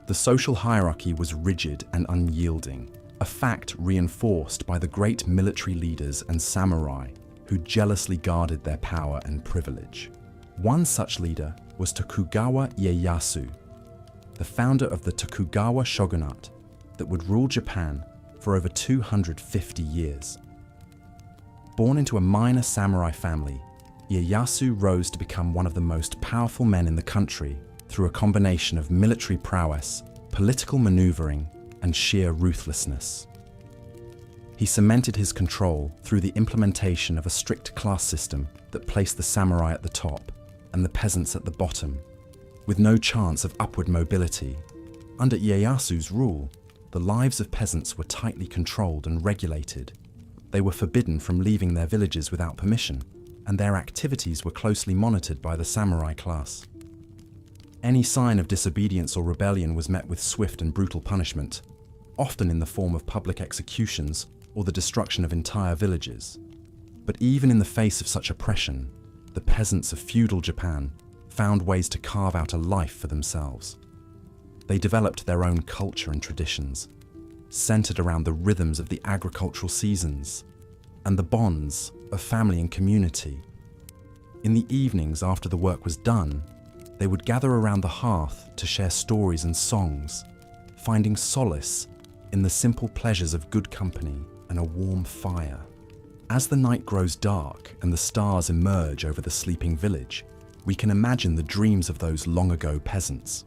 The social hierarchy was rigid and unyielding, a fact reinforced by the great military leaders and samurai who jealously guarded their power and privilege. One such leader was Tokugawa Ieyasu, the founder of the Tokugawa shogunate that would rule Japan for over 250 years. Born into a minor samurai family, Ieyasu rose to become one of the most powerful men in the country through a combination of military prowess, political maneuvering, and sheer ruthlessness. He cemented his control through the implementation of a strict class system that placed the samurai at the top and the peasants at the bottom, with no chance of upward mobility. Under Ieyasu's rule, the lives of peasants were tightly controlled and regulated. They were forbidden from leaving their villages without permission, and their activities were closely monitored by the samurai class. Any sign of disobedience or rebellion was met with swift and brutal punishment, often in the form of public executions or the destruction of entire villages. But even in the face of such oppression, the peasants of feudal Japan found ways to carve out a life for themselves. They developed their own culture and traditions, centered around the rhythms of the agricultural seasons and the bonds of family and community. In the evenings after the work was done, they would gather around the hearth to share stories and songs, finding solace in the simple pleasures of good company and a warm fire. As the night grows dark and the stars emerge over the sleeping village, we can imagine the dreams of those long-ago peasants.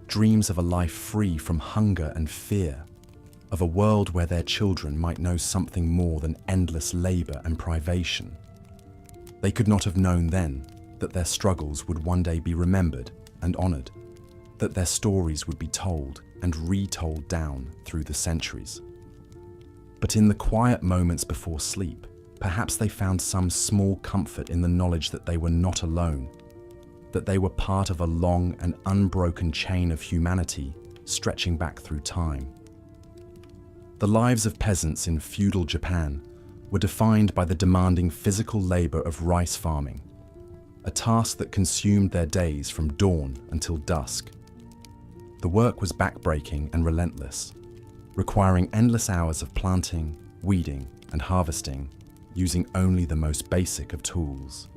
Dreams of a life free from hunger and fear, of a world where their children might know something more than endless labor and privation. They could not have known then that their struggles would one day be remembered and honored, that their stories would be told and retold down through the centuries. But in the quiet moments before sleep, perhaps they found some small comfort in the knowledge that they were not alone, that they were part of a long and unbroken chain of humanity stretching back through time. The lives of peasants in feudal Japan were defined by the demanding physical labor of rice farming, a task that consumed their days from dawn until dusk. The work was backbreaking and relentless, requiring endless hours of planting, weeding, and harvesting, using only the most basic of tools.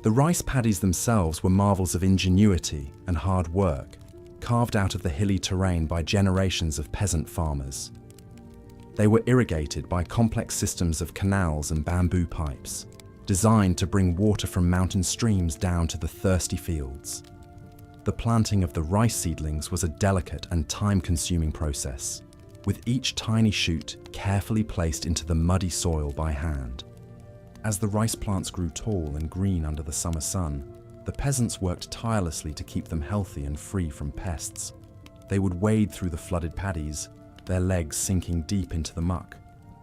The rice paddies themselves were marvels of ingenuity and hard work, carved out of the hilly terrain by generations of peasant farmers. They were irrigated by complex systems of canals and bamboo pipes, designed to bring water from mountain streams down to the thirsty fields. The planting of the rice seedlings was a delicate and time-consuming process, with each tiny shoot carefully placed into the muddy soil by hand. As the rice plants grew tall and green under the summer sun, the peasants worked tirelessly to keep them healthy and free from pests. They would wade through the flooded paddies, their legs sinking deep into the muck,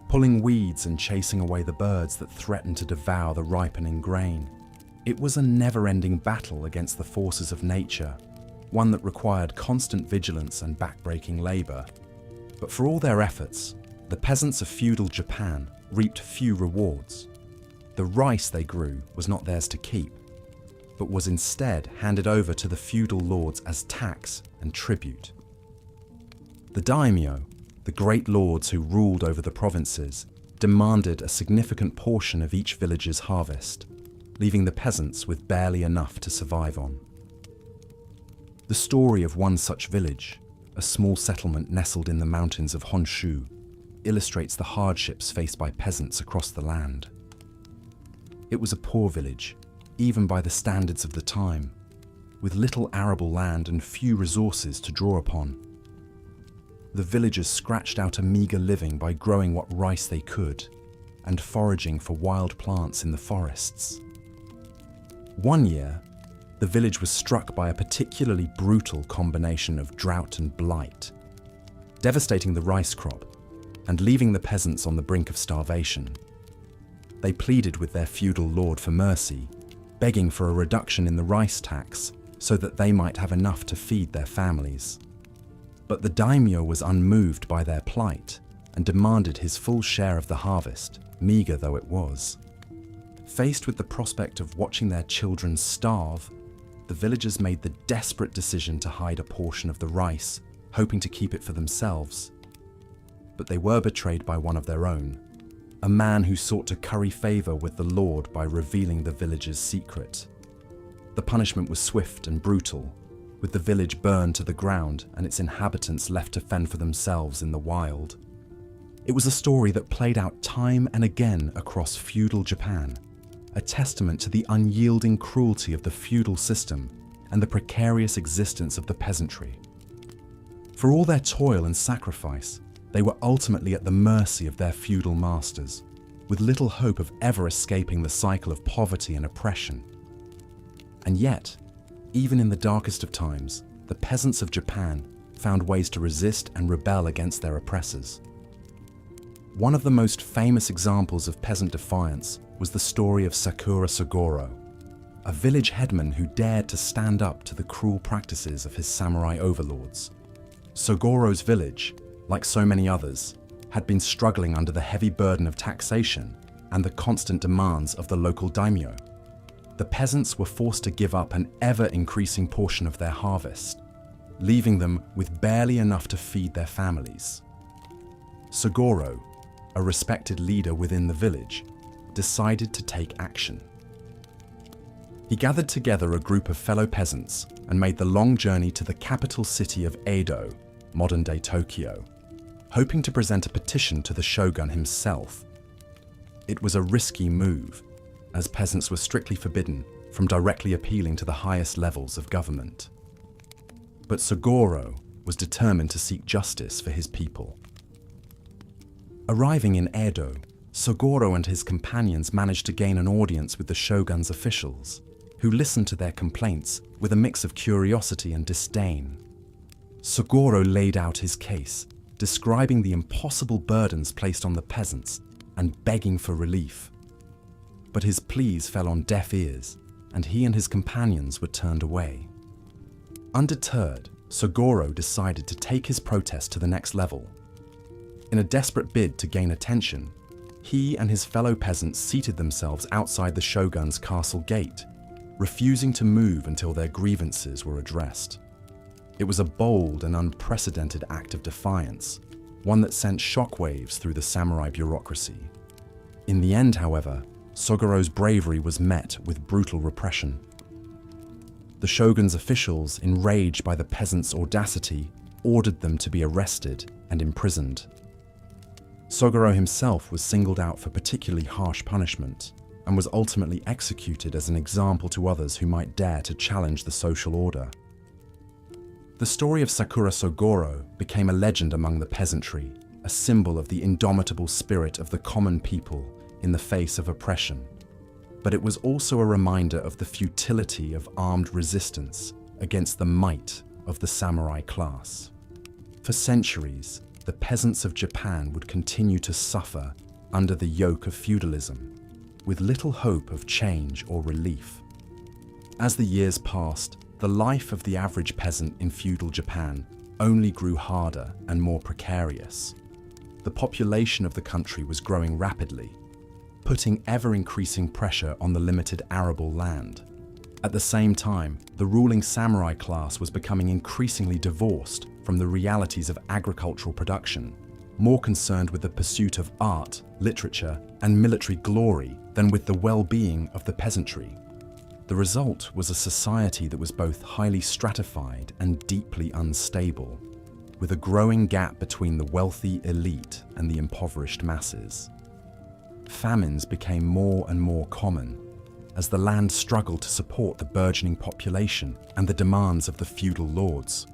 pulling weeds and chasing away the birds that threatened to devour the ripening grain. It was a never-ending battle against the forces of nature, one that required constant vigilance and backbreaking labor. But for all their efforts, the peasants of feudal Japan reaped few rewards. The rice they grew was not theirs to keep, but was instead handed over to the feudal lords as tax and tribute. The daimyo, the great lords who ruled over the provinces, demanded a significant portion of each village's harvest, leaving the peasants with barely enough to survive on. The story of one such village, a small settlement nestled in the mountains of Honshu, illustrates the hardships faced by peasants across the land. It was a poor village, even by the standards of the time. with little arable land and few resources to draw upon. The villagers scratched out a meager living by growing what rice they could and foraging for wild plants in the forests. One year, the village was struck by a particularly brutal combination of drought and blight, devastating the rice crop and leaving the peasants on the brink of starvation. They pleaded with their feudal lord for mercy, begging for a reduction in the rice tax so that they might have enough to feed their families. But the daimyo was unmoved by their plight and demanded his full share of the harvest, meager though it was. Faced with the prospect of watching their children starve, the villagers made the desperate decision to hide a portion of the rice, hoping to keep it for themselves. But they were betrayed by one of their own, a man who sought to curry favor with the Lord by revealing the village's secret. The punishment was swift and brutal, with the village burned to the ground and its inhabitants left to fend for themselves in the wild. It was a story that played out time and again across feudal Japan, a testament to the unyielding cruelty of the feudal system and the precarious existence of the peasantry. For all their toil and sacrifice, they were ultimately at the mercy of their feudal masters, with little hope of ever escaping the cycle of poverty and oppression. And yet, even in the darkest of times, the peasants of Japan found ways to resist and rebel against their oppressors. One of the most famous examples of peasant defiance was the story of Sakura Sugoro, a village headman who dared to stand up to the cruel practices of his samurai overlords. Sugoro's village, like so many others, had been struggling under the heavy burden of taxation and the constant demands of the local daimyo. The peasants were forced to give up an ever-increasing portion of their harvest, leaving them with barely enough to feed their families. Sugoro, a respected leader within the village, decided to take action. He gathered together a group of fellow peasants and made the long journey to the capital city of Edo, modern-day Tokyo, hoping to present a petition to the shogun himself. It was a risky move, as peasants were strictly forbidden from directly appealing to the highest levels of government. But Sugoro was determined to seek justice for his people. Arriving in Edo, Sugoro and his companions managed to gain an audience with the shogun's officials, who listened to their complaints with a mix of curiosity and disdain. Sugoro laid out his case, describing the impossible burdens placed on the peasants and begging for relief. But his pleas fell on deaf ears, and he and his companions were turned away. Undeterred, Sugoro decided to take his protest to the next level. In a desperate bid to gain attention, he and his fellow peasants seated themselves outside the shogun's castle gate, refusing to move until their grievances were addressed. It was a bold and unprecedented act of defiance, one that sent shockwaves through the samurai bureaucracy. In the end, however, Sugoro's bravery was met with brutal repression. The shogun's officials, enraged by the peasants' audacity, ordered them to be arrested and imprisoned. Sugoro himself was singled out for particularly harsh punishment and was ultimately executed as an example to others who might dare to challenge the social order. The story of Sakura Sugoro became a legend among the peasantry, a symbol of the indomitable spirit of the common people in the face of oppression. But it was also a reminder of the futility of armed resistance against the might of the samurai class. For centuries, the peasants of Japan would continue to suffer under the yoke of feudalism, with little hope of change or relief. As the years passed, the life of the average peasant in feudal Japan only grew harder and more precarious. The population of the country was growing rapidly, putting ever-increasing pressure on the limited arable land. At the same time, the ruling samurai class was becoming increasingly divorced from the realities of agricultural production, more concerned with the pursuit of art, literature, and military glory than with the well-being of the peasantry. The result was a society that was both highly stratified and deeply unstable, with a growing gap between the wealthy elite and the impoverished masses. Famines became more and more common, as the land struggled to support the burgeoning population and the demands of the feudal lords.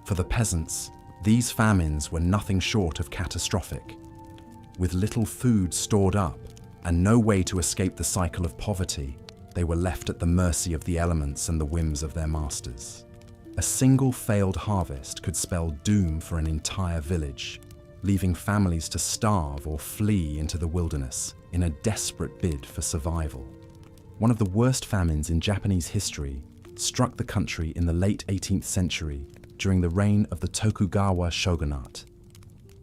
For the peasants, these famines were nothing short of catastrophic. With little food stored up and no way to escape the cycle of poverty, they were left at the mercy of the elements and the whims of their masters. A single failed harvest could spell doom for an entire village, leaving families to starve or flee into the wilderness in a desperate bid for survival. One of the worst famines in Japanese history struck the country in the late 18th century during the reign of the Tokugawa shogunate.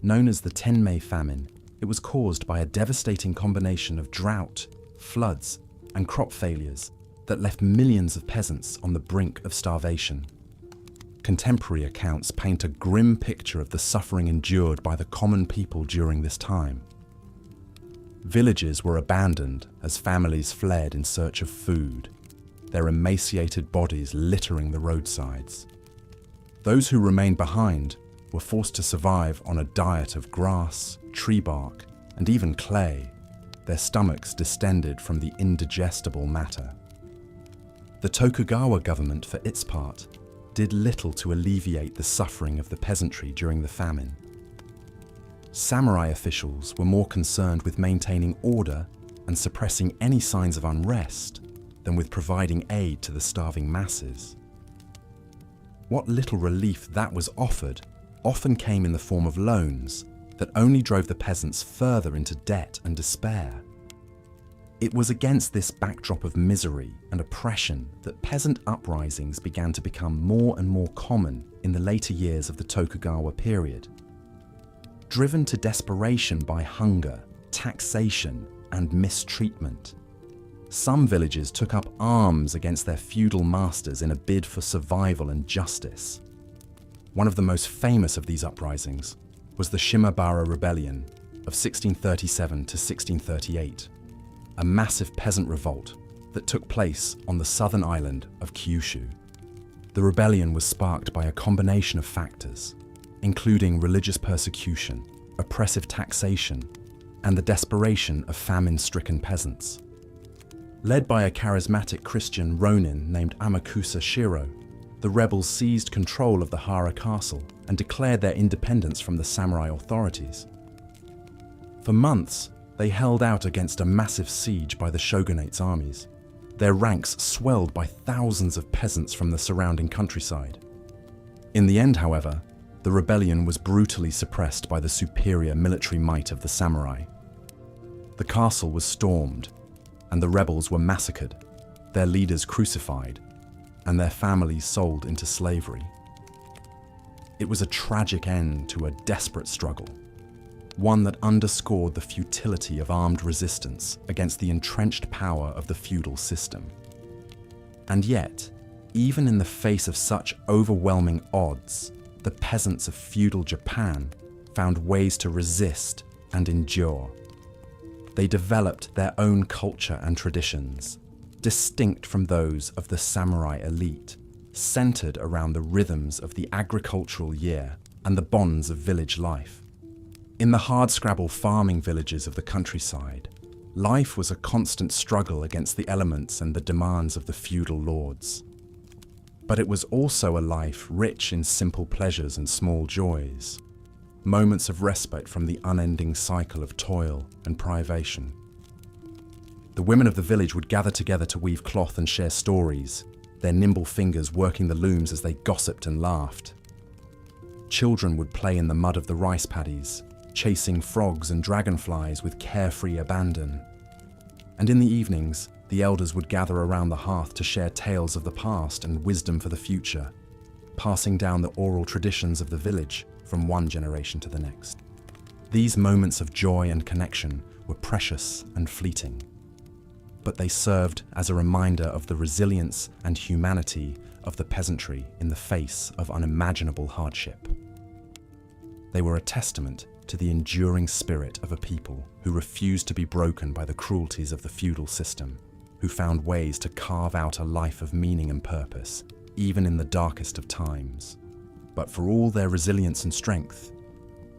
Known as the Tenmei famine, it was caused by a devastating combination of drought, floods, and crop failures that left millions of peasants on the brink of starvation. Contemporary accounts paint a grim picture of the suffering endured by the common people during this time. Villages were abandoned as families fled in search of food, their emaciated bodies littering the roadsides. Those who remained behind were forced to survive on a diet of grass, tree bark, and even clay, their stomachs distended from the indigestible matter. The Tokugawa government, for its part, did little to alleviate the suffering of the peasantry during the famine. Samurai officials were more concerned with maintaining order and suppressing any signs of unrest than with providing aid to the starving masses. What little relief that was offered often came in the form of loans that only drove the peasants further into debt and despair. It was against this backdrop of misery and oppression that peasant uprisings began to become more and more common in the later years of the Tokugawa period. Driven to desperation by hunger, taxation, and mistreatment, some villages took up arms against their feudal masters in a bid for survival and justice. One of the most famous of these uprisings was the Shimabara Rebellion of 1637 to 1638. A massive peasant revolt that took place on the southern island of Kyushu. The rebellion was sparked by a combination of factors, including religious persecution, oppressive taxation, and the desperation of famine-stricken peasants. Led by a charismatic Christian Ronin named Amakusa Shiro, the rebels seized control of the Hara castle and declared their independence from the samurai authorities. For months, they held out against a massive siege by the shogunate's armies. Their ranks swelled by thousands of peasants from the surrounding countryside. In the end, however, the rebellion was brutally suppressed by the superior military might of the samurai. The castle was stormed, and the rebels were massacred, their leaders crucified, and their families sold into slavery. It was a tragic end to a desperate struggle, one that underscored the futility of armed resistance against the entrenched power of the feudal system. And yet, even in the face of such overwhelming odds, the peasants of feudal Japan found ways to resist and endure. They developed their own culture and traditions, distinct from those of the samurai elite, centered around the rhythms of the agricultural year and the bonds of village life. In the hardscrabble farming villages of the countryside, life was a constant struggle against the elements and the demands of the feudal lords. But it was also a life rich in simple pleasures and small joys, moments of respite from the unending cycle of toil and privation. The women of the village would gather together to weave cloth and share stories, their nimble fingers working the looms as they gossiped and laughed. Children would play in the mud of the rice paddies, chasing frogs and dragonflies with carefree abandon. And in the evenings, the elders would gather around the hearth to share tales of the past and wisdom for the future, passing down the oral traditions of the village from one generation to the next. These moments of joy and connection were precious and fleeting, but they served as a reminder of the resilience and humanity of the peasantry in the face of unimaginable hardship. They were a testament to the enduring spirit of a people who refused to be broken by the cruelties of the feudal system, who found ways to carve out a life of meaning and purpose, even in the darkest of times. But for all their resilience and strength,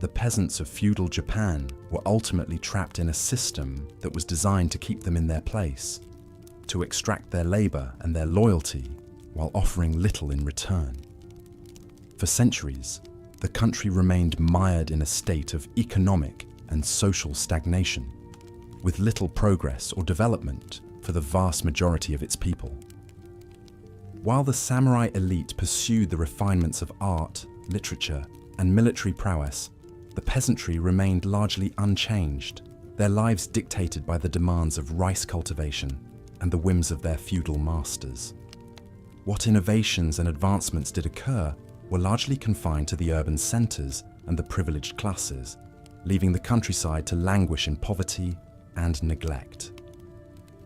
the peasants of feudal Japan were ultimately trapped in a system that was designed to keep them in their place. to extract their labor and their loyalty while offering little in return. For centuries, the country remained mired in a state of economic and social stagnation, with little progress or development for the vast majority of its people. While the samurai elite pursued the refinements of art, literature, and military prowess, the peasantry remained largely unchanged, their lives dictated by the demands of rice cultivation and the whims of their feudal masters. What innovations and advancements did occur were largely confined to the urban centres and the privileged classes, leaving the countryside to languish in poverty and neglect.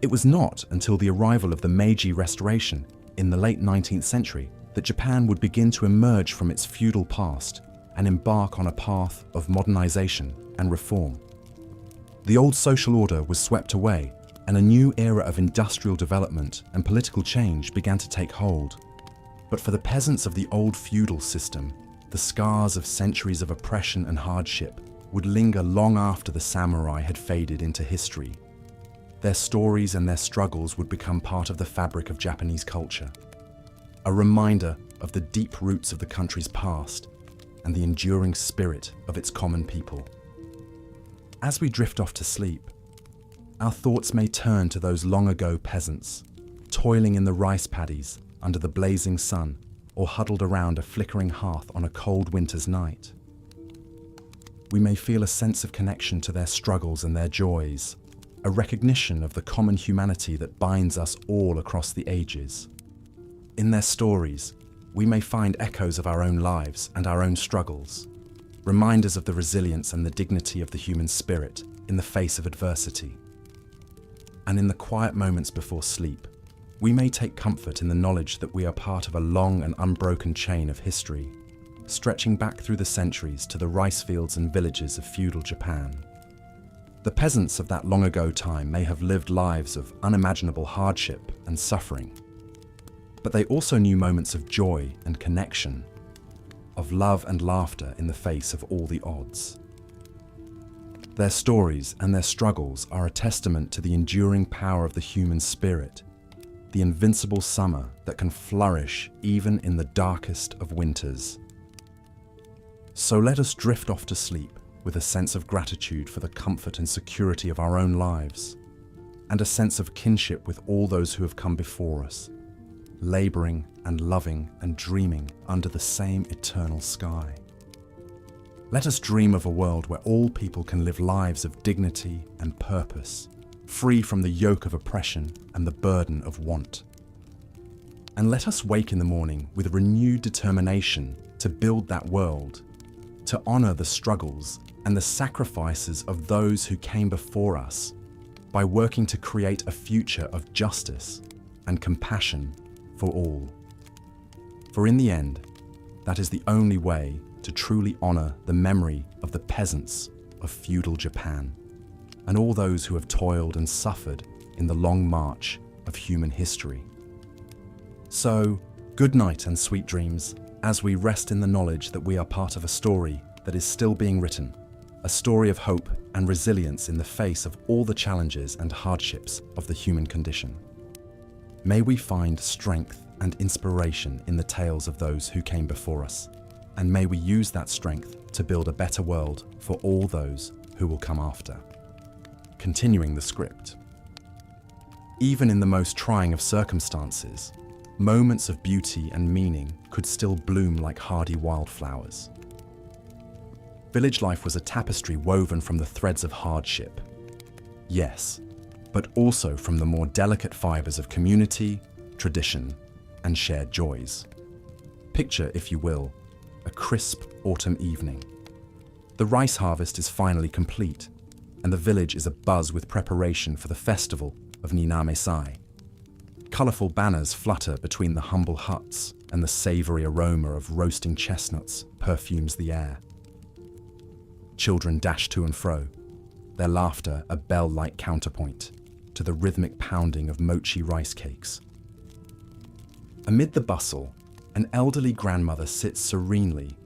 It was not until the arrival of the Meiji Restoration in the late 19th century that Japan would begin to emerge from its feudal past and embark on a path of modernization and reform. The old social order was swept away, and a new era of industrial development and political change began to take hold. But for the peasants of the old feudal system, the scars of centuries of oppression and hardship would linger long after the samurai had faded into history. Their stories and their struggles would become part of the fabric of Japanese culture, a reminder of the deep roots of the country's past and the enduring spirit of its common people. As we drift off to sleep, our thoughts may turn to those long-ago peasants, toiling in the rice paddies under the blazing sun or huddled around a flickering hearth on a cold winter's night. We may feel a sense of connection to their struggles and their joys, a recognition of the common humanity that binds us all across the ages. In their stories, we may find echoes of our own lives and our own struggles, reminders of the resilience and the dignity of the human spirit in the face of adversity. And in the quiet moments before sleep, we may take comfort in the knowledge that we are part of a long and unbroken chain of history, stretching back through the centuries to the rice fields and villages of feudal Japan. The peasants of that long ago time may have lived lives of unimaginable hardship and suffering, but they also knew moments of joy and connection, of love and laughter in the face of all the odds. Their stories and their struggles are a testament to the enduring power of the human spirit, the invincible summer that can flourish even in the darkest of winters. So let us drift off to sleep with a sense of gratitude for the comfort and security of our own lives, and a sense of kinship with all those who have come before us, laboring and loving and dreaming under the same eternal sky. Let us dream of a world where all people can live lives of dignity and purpose, free from the yoke of oppression and the burden of want. And let us wake in the morning with renewed determination to build that world, to honor the struggles and the sacrifices of those who came before us by working to create a future of justice and compassion for all. For in the end, that is the only way to truly honor the memory of the peasants of feudal Japan and all those who have toiled and suffered in the long march of human history. So, good night and sweet dreams as we rest in the knowledge that we are part of a story that is still being written, a story of hope and resilience in the face of all the challenges and hardships of the human condition. May we find strength and inspiration in the tales of those who came before us, and may we use that strength to build a better world for all those who will come after. Continuing the script. Even in the most trying of circumstances, moments of beauty and meaning could still bloom like hardy wildflowers. Village life was a tapestry woven from the threads of hardship. Yes, but also from the more delicate fibers of community, tradition, and shared joys. Picture, if you will, a crisp autumn evening. The rice harvest is finally complete, and the village is abuzz with preparation for the festival of Niname-sai. Colourful banners flutter between the humble huts, and the savoury aroma of roasting chestnuts perfumes the air. Children dash to and fro, their laughter a bell-like counterpoint to the rhythmic pounding of mochi rice cakes. Amid the bustle, an elderly grandmother sits serenely,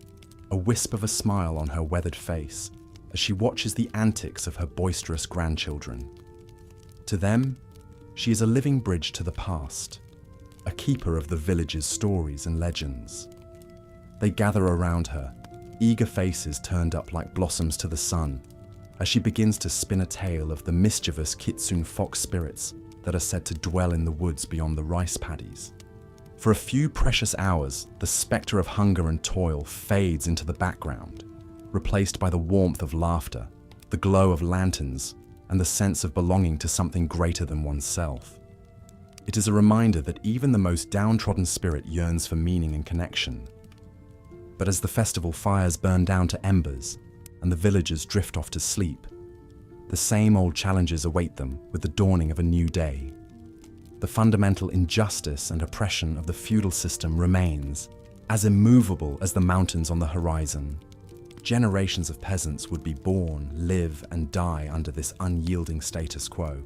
a wisp of a smile on her weathered face, as she watches the antics of her boisterous grandchildren. To them, She is a living bridge to the past, a keeper of the village's stories and legends. They gather around her, eager faces turned up like blossoms to the sun, as she begins to spin a tale of the mischievous kitsune fox spirits that are said to dwell in the woods beyond the rice paddies. For a few precious hours, the spectre of hunger and toil fades into the background, replaced by the warmth of laughter, the glow of lanterns, and the sense of belonging to something greater than oneself. It is a reminder that even the most downtrodden spirit yearns for meaning and connection. But as the festival fires burn down to embers and the villagers drift off to sleep, the same old challenges await them with the dawning of a new day. The fundamental injustice and oppression of the feudal system remains, as immovable as the mountains on the horizon. Generations of peasants would be born, live, and die under this unyielding status quo,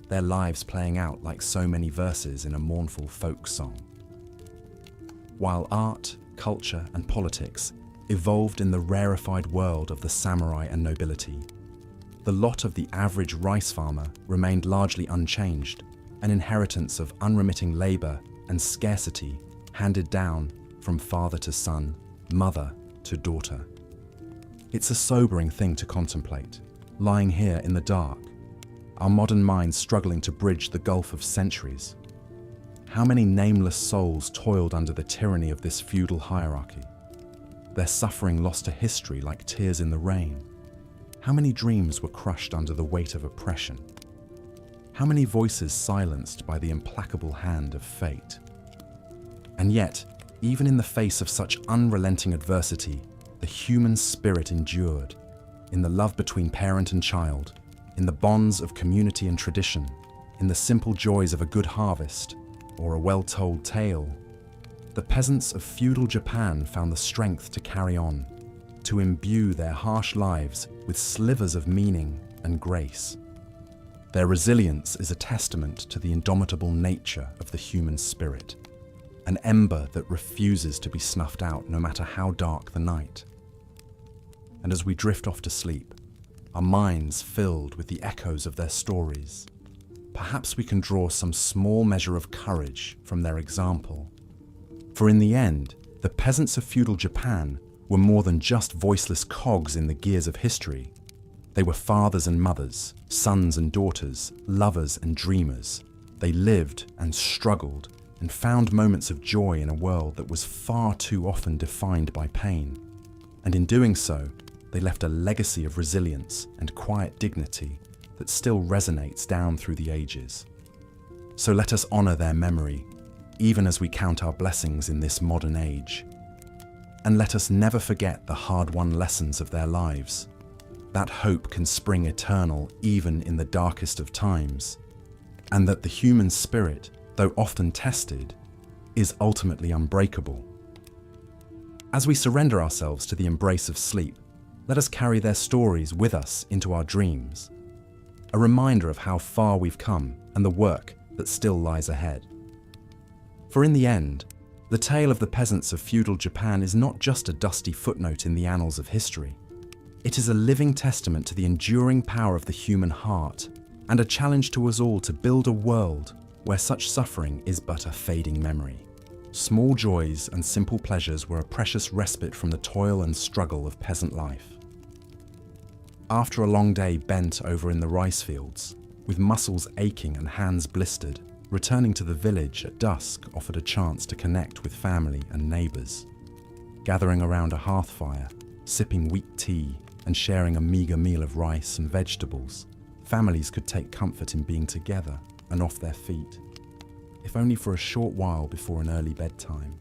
their lives playing out like so many verses in a mournful folk song. While art, culture, and politics evolved in the rarefied world of the samurai and nobility, the lot of the average rice farmer remained largely unchanged, an inheritance of unremitting labor and scarcity handed down from father to son, mother to daughter. It's a sobering thing to contemplate, lying here in the dark, our modern minds struggling to bridge the gulf of centuries. How many nameless souls toiled under the tyranny of this feudal hierarchy? Their suffering lost to history like tears in the rain. How many dreams were crushed under the weight of oppression? How many voices silenced by the implacable hand of fate? And yet, even in the face of such unrelenting adversity, the human spirit endured, in the love between parent and child, in the bonds of community and tradition, in the simple joys of a good harvest or a well-told tale. The peasants of feudal Japan found the strength to carry on, to imbue their harsh lives with slivers of meaning and grace. Their resilience is a testament to the indomitable nature of the human spirit, an ember that refuses to be snuffed out no matter how dark the night. And as we drift off to sleep, our minds filled with the echoes of their stories, perhaps we can draw some small measure of courage from their example. For in the end, the peasants of feudal Japan were more than just voiceless cogs in the gears of history. They were fathers and mothers, sons and daughters, lovers and dreamers. They lived and struggled and found moments of joy in a world that was far too often defined by pain. And in doing so, they left a legacy of resilience and quiet dignity that still resonates down through the ages. So let us honor their memory, even as we count our blessings in this modern age. And let us never forget the hard-won lessons of their lives. That hope can spring eternal even in the darkest of times, and that the human spirit, though often tested, is ultimately unbreakable. As we surrender ourselves to the embrace of sleep, let us carry their stories with us into our dreams, a reminder of how far we've come and the work that still lies ahead. For in the end, the tale of the peasants of feudal Japan is not just a dusty footnote in the annals of history. It is a living testament to the enduring power of the human heart, and a challenge to us all to build a world where such suffering is but a fading memory. Small joys and simple pleasures were a precious respite from the toil and struggle of peasant life. After a long day bent over in the rice fields, with muscles aching and hands blistered, returning to the village at dusk offered a chance to connect with family and neighbours. Gathering around a hearth fire, sipping weak tea, and sharing a meagre meal of rice and vegetables, families could take comfort in being together and off their feet, if only for a short while before an early bedtime.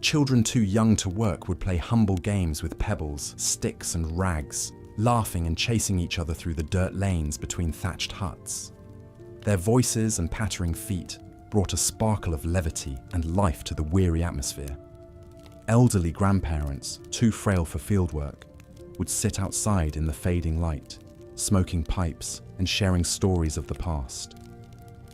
Children too young to work would play humble games with pebbles, sticks and rags, laughing and chasing each other through the dirt lanes between thatched huts. Their voices and pattering feet brought a sparkle of levity and life to the weary atmosphere. Elderly grandparents, too frail for fieldwork, would sit outside in the fading light, smoking pipes and sharing stories of the past.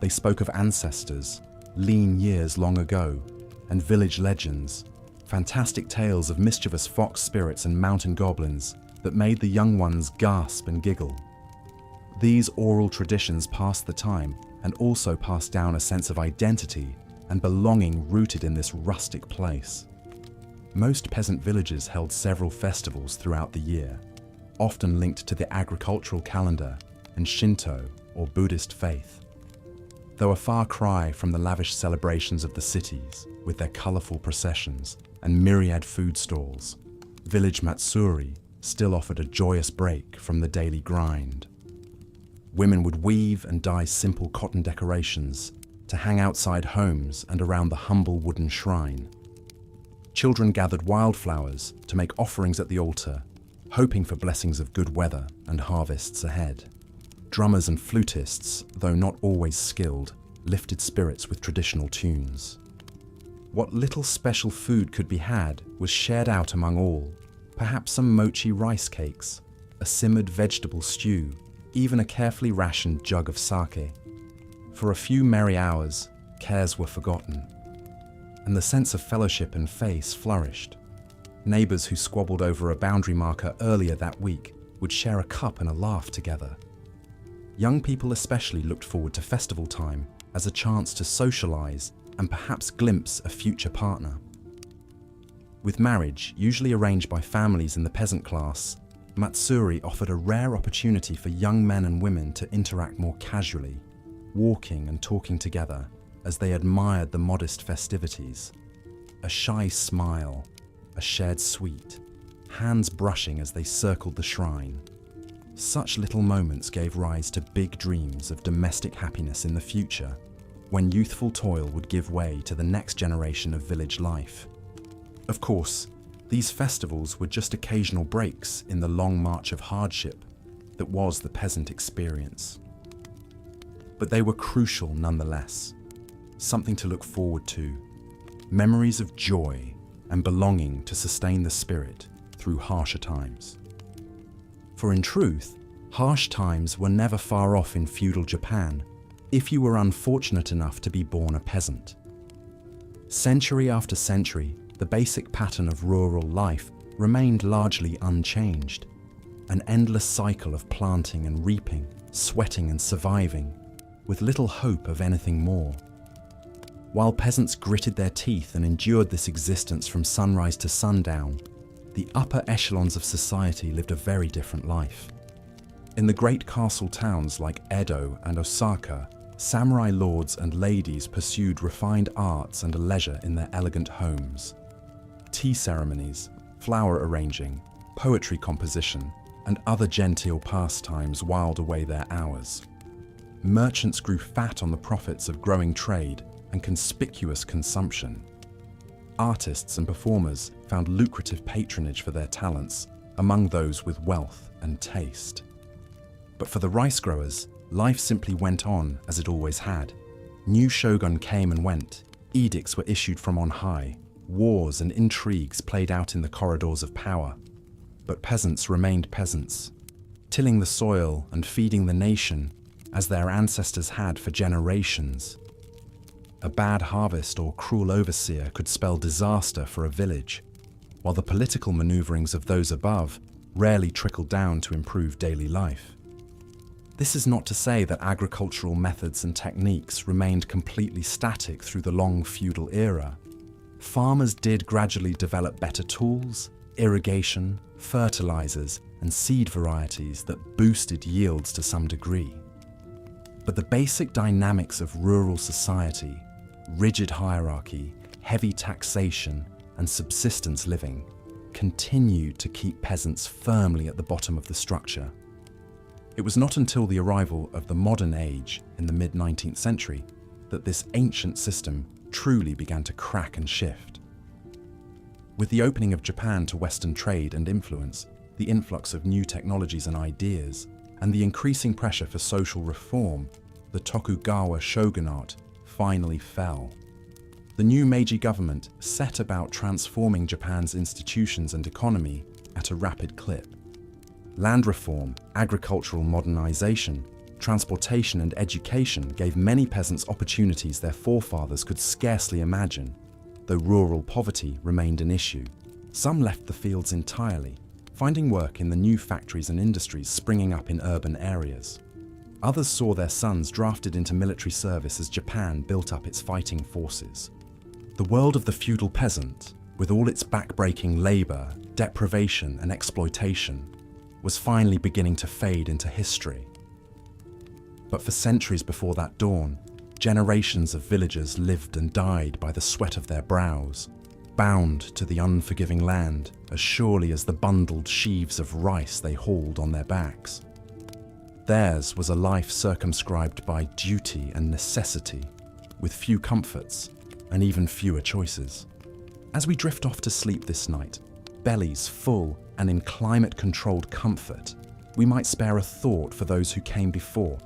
They spoke of ancestors, lean years long ago, and village legends, fantastic tales of mischievous fox spirits and mountain goblins that made the young ones gasp and giggle. These oral traditions passed the time and also passed down a sense of identity and belonging rooted in this rustic place. Most peasant villages held several festivals throughout the year, often linked to the agricultural calendar and Shinto or Buddhist faith. Though a far cry from the lavish celebrations of the cities with their colourful processions and myriad food stalls, village matsuri still offered a joyous break from the daily grind. Women would weave and dye simple cotton decorations to hang outside homes and around the humble wooden shrine. Children gathered wildflowers to make offerings at the altar, hoping for blessings of good weather and harvests ahead. Drummers and flutists, though not always skilled, lifted spirits with traditional tunes. What little special food could be had was shared out among all, perhaps some mochi rice cakes, a simmered vegetable stew, even a carefully rationed jug of sake. For a few merry hours, cares were forgotten, and the sense of fellowship and face flourished. Neighbours who squabbled over a boundary marker earlier that week would share a cup and a laugh together. Young people especially looked forward to festival time as a chance to socialise and perhaps glimpse a future partner. With marriage, usually arranged by families in the peasant class, Matsuri offered a rare opportunity for young men and women to interact more casually, walking and talking together as they admired the modest festivities. A shy smile, a shared sweet, hands brushing as they circled the shrine. Such little moments gave rise to big dreams of domestic happiness in the future, when youthful toil would give way to the next generation of village life. Of course, these festivals were just occasional breaks in the long march of hardship that was the peasant experience. But they were crucial nonetheless, something to look forward to, memories of joy and belonging to sustain the spirit through harsher times. For in truth, harsh times were never far off in feudal Japan if you were unfortunate enough to be born a peasant. Century after century, the basic pattern of rural life remained largely unchanged, an endless cycle of planting and reaping, sweating and surviving, with little hope of anything more. While peasants gritted their teeth and endured this existence from sunrise to sundown, the upper echelons of society lived a very different life. In the great castle towns like Edo and Osaka, samurai lords and ladies pursued refined arts and leisure in their elegant homes. Tea ceremonies, flower arranging, poetry composition, and other genteel pastimes whiled away their hours. Merchants grew fat on the profits of growing trade and conspicuous consumption. Artists and performers found lucrative patronage for their talents among those with wealth and taste. But for the rice growers, life simply went on as it always had. New shogun came and went, edicts were issued from on high, wars and intrigues played out in the corridors of power. But peasants remained peasants, tilling the soil and feeding the nation as their ancestors had for generations. A bad harvest or cruel overseer could spell disaster for a village, while the political maneuverings of those above rarely trickled down to improve daily life. This is not to say that agricultural methods and techniques remained completely static through the long feudal era. Farmers did gradually develop better tools, irrigation, fertilizers, and seed varieties that boosted yields to some degree. But the basic dynamics of rural society, rigid hierarchy, heavy taxation, and subsistence living, continued to keep peasants firmly at the bottom of the structure. It was not until the arrival of the modern age in the mid-19th century that this ancient system truly began to crack and shift. With the opening of Japan to Western trade and influence, the influx of new technologies and ideas, and the increasing pressure for social reform, the Tokugawa shogunate finally fell. The new Meiji government set about transforming Japan's institutions and economy at a rapid clip. Land reform, agricultural modernization, transportation and education gave many peasants opportunities their forefathers could scarcely imagine, though rural poverty remained an issue. Some left the fields entirely, finding work in the new factories and industries springing up in urban areas. Others saw their sons drafted into military service as Japan built up its fighting forces. The world of the feudal peasant, with all its backbreaking labor, deprivation, and exploitation, was finally beginning to fade into history. But for centuries before that dawn, generations of villagers lived and died by the sweat of their brows, bound to the unforgiving land as surely as the bundled sheaves of rice they hauled on their backs. Theirs was a life circumscribed by duty and necessity, with few comforts and even fewer choices. As we drift off to sleep this night, bellies full and in climate-controlled comfort, we might spare a thought for those who came before,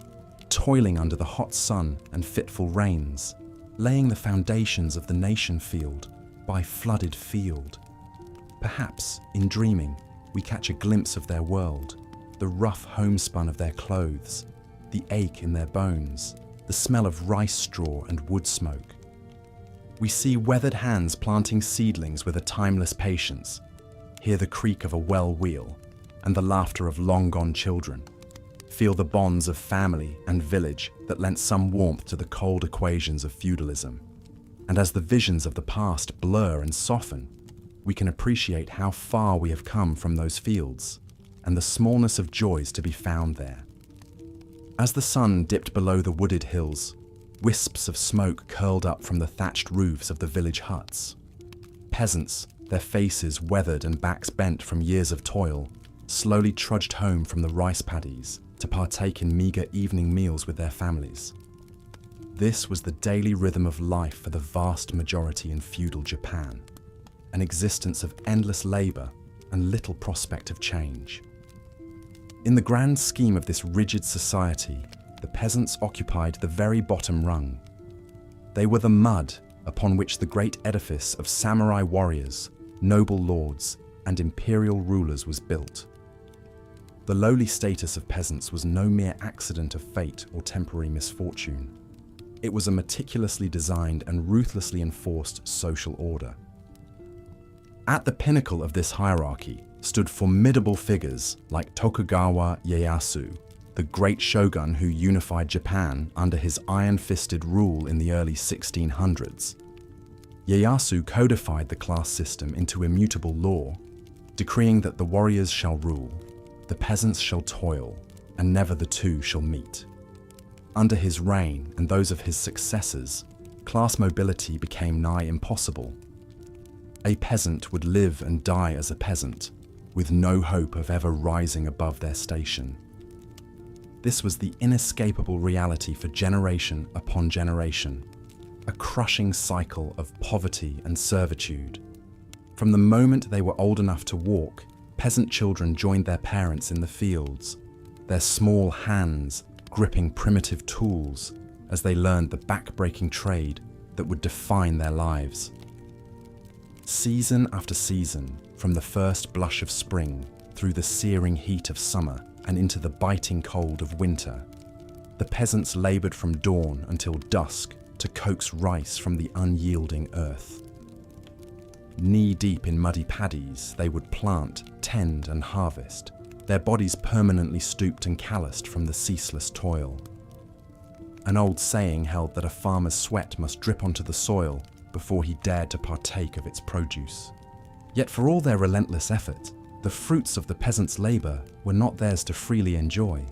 toiling under the hot sun and fitful rains, laying the foundations of the nation field by flooded field. Perhaps, in dreaming, we catch a glimpse of their world, the rough homespun of their clothes, the ache in their bones, the smell of rice straw and wood smoke. We see weathered hands planting seedlings with a timeless patience, hear the creak of a well wheel and the laughter of long-gone children, feel the bonds of family and village that lent some warmth to the cold equations of feudalism. And as the visions of the past blur and soften, we can appreciate how far we have come from those fields and the smallness of joys to be found there. As the sun dipped below the wooded hills, wisps of smoke curled up from the thatched roofs of the village huts. Peasants, their faces weathered and backs bent from years of toil, slowly trudged home from the rice paddies to partake in meager evening meals with their families. This was the daily rhythm of life for the vast majority in feudal Japan, an existence of endless labor and little prospect of change. In the grand scheme of this rigid society, the peasants occupied the very bottom rung. They were the mud upon which the great edifice of samurai warriors, noble lords, and imperial rulers was built. The lowly status of peasants was no mere accident of fate or temporary misfortune. It was a meticulously designed and ruthlessly enforced social order. At the pinnacle of this hierarchy stood formidable figures like Tokugawa Ieyasu, the great shogun who unified Japan under his iron-fisted rule in the early 1600s. Ieyasu codified the class system into immutable law, decreeing that the warriors shall rule, the peasants shall toil, and never the two shall meet. Under his reign and those of his successors, class mobility became nigh impossible. A peasant would live and die as a peasant, with no hope of ever rising above their station. This was the inescapable reality for generation upon generation, a crushing cycle of poverty and servitude. From the moment they were old enough to walk, peasant children joined their parents in the fields, their small hands gripping primitive tools as they learned the back-breaking trade that would define their lives. Season after season, from the first blush of spring through the searing heat of summer and into the biting cold of winter, the peasants labored from dawn until dusk to coax rice from the unyielding earth. Knee-deep in muddy paddies, they would plant, tend, and harvest, their bodies permanently stooped and calloused from the ceaseless toil. An old saying held that a farmer's sweat must drip onto the soil before he dared to partake of its produce. Yet for all their relentless effort, the fruits of the peasants' labor were not theirs to freely enjoy.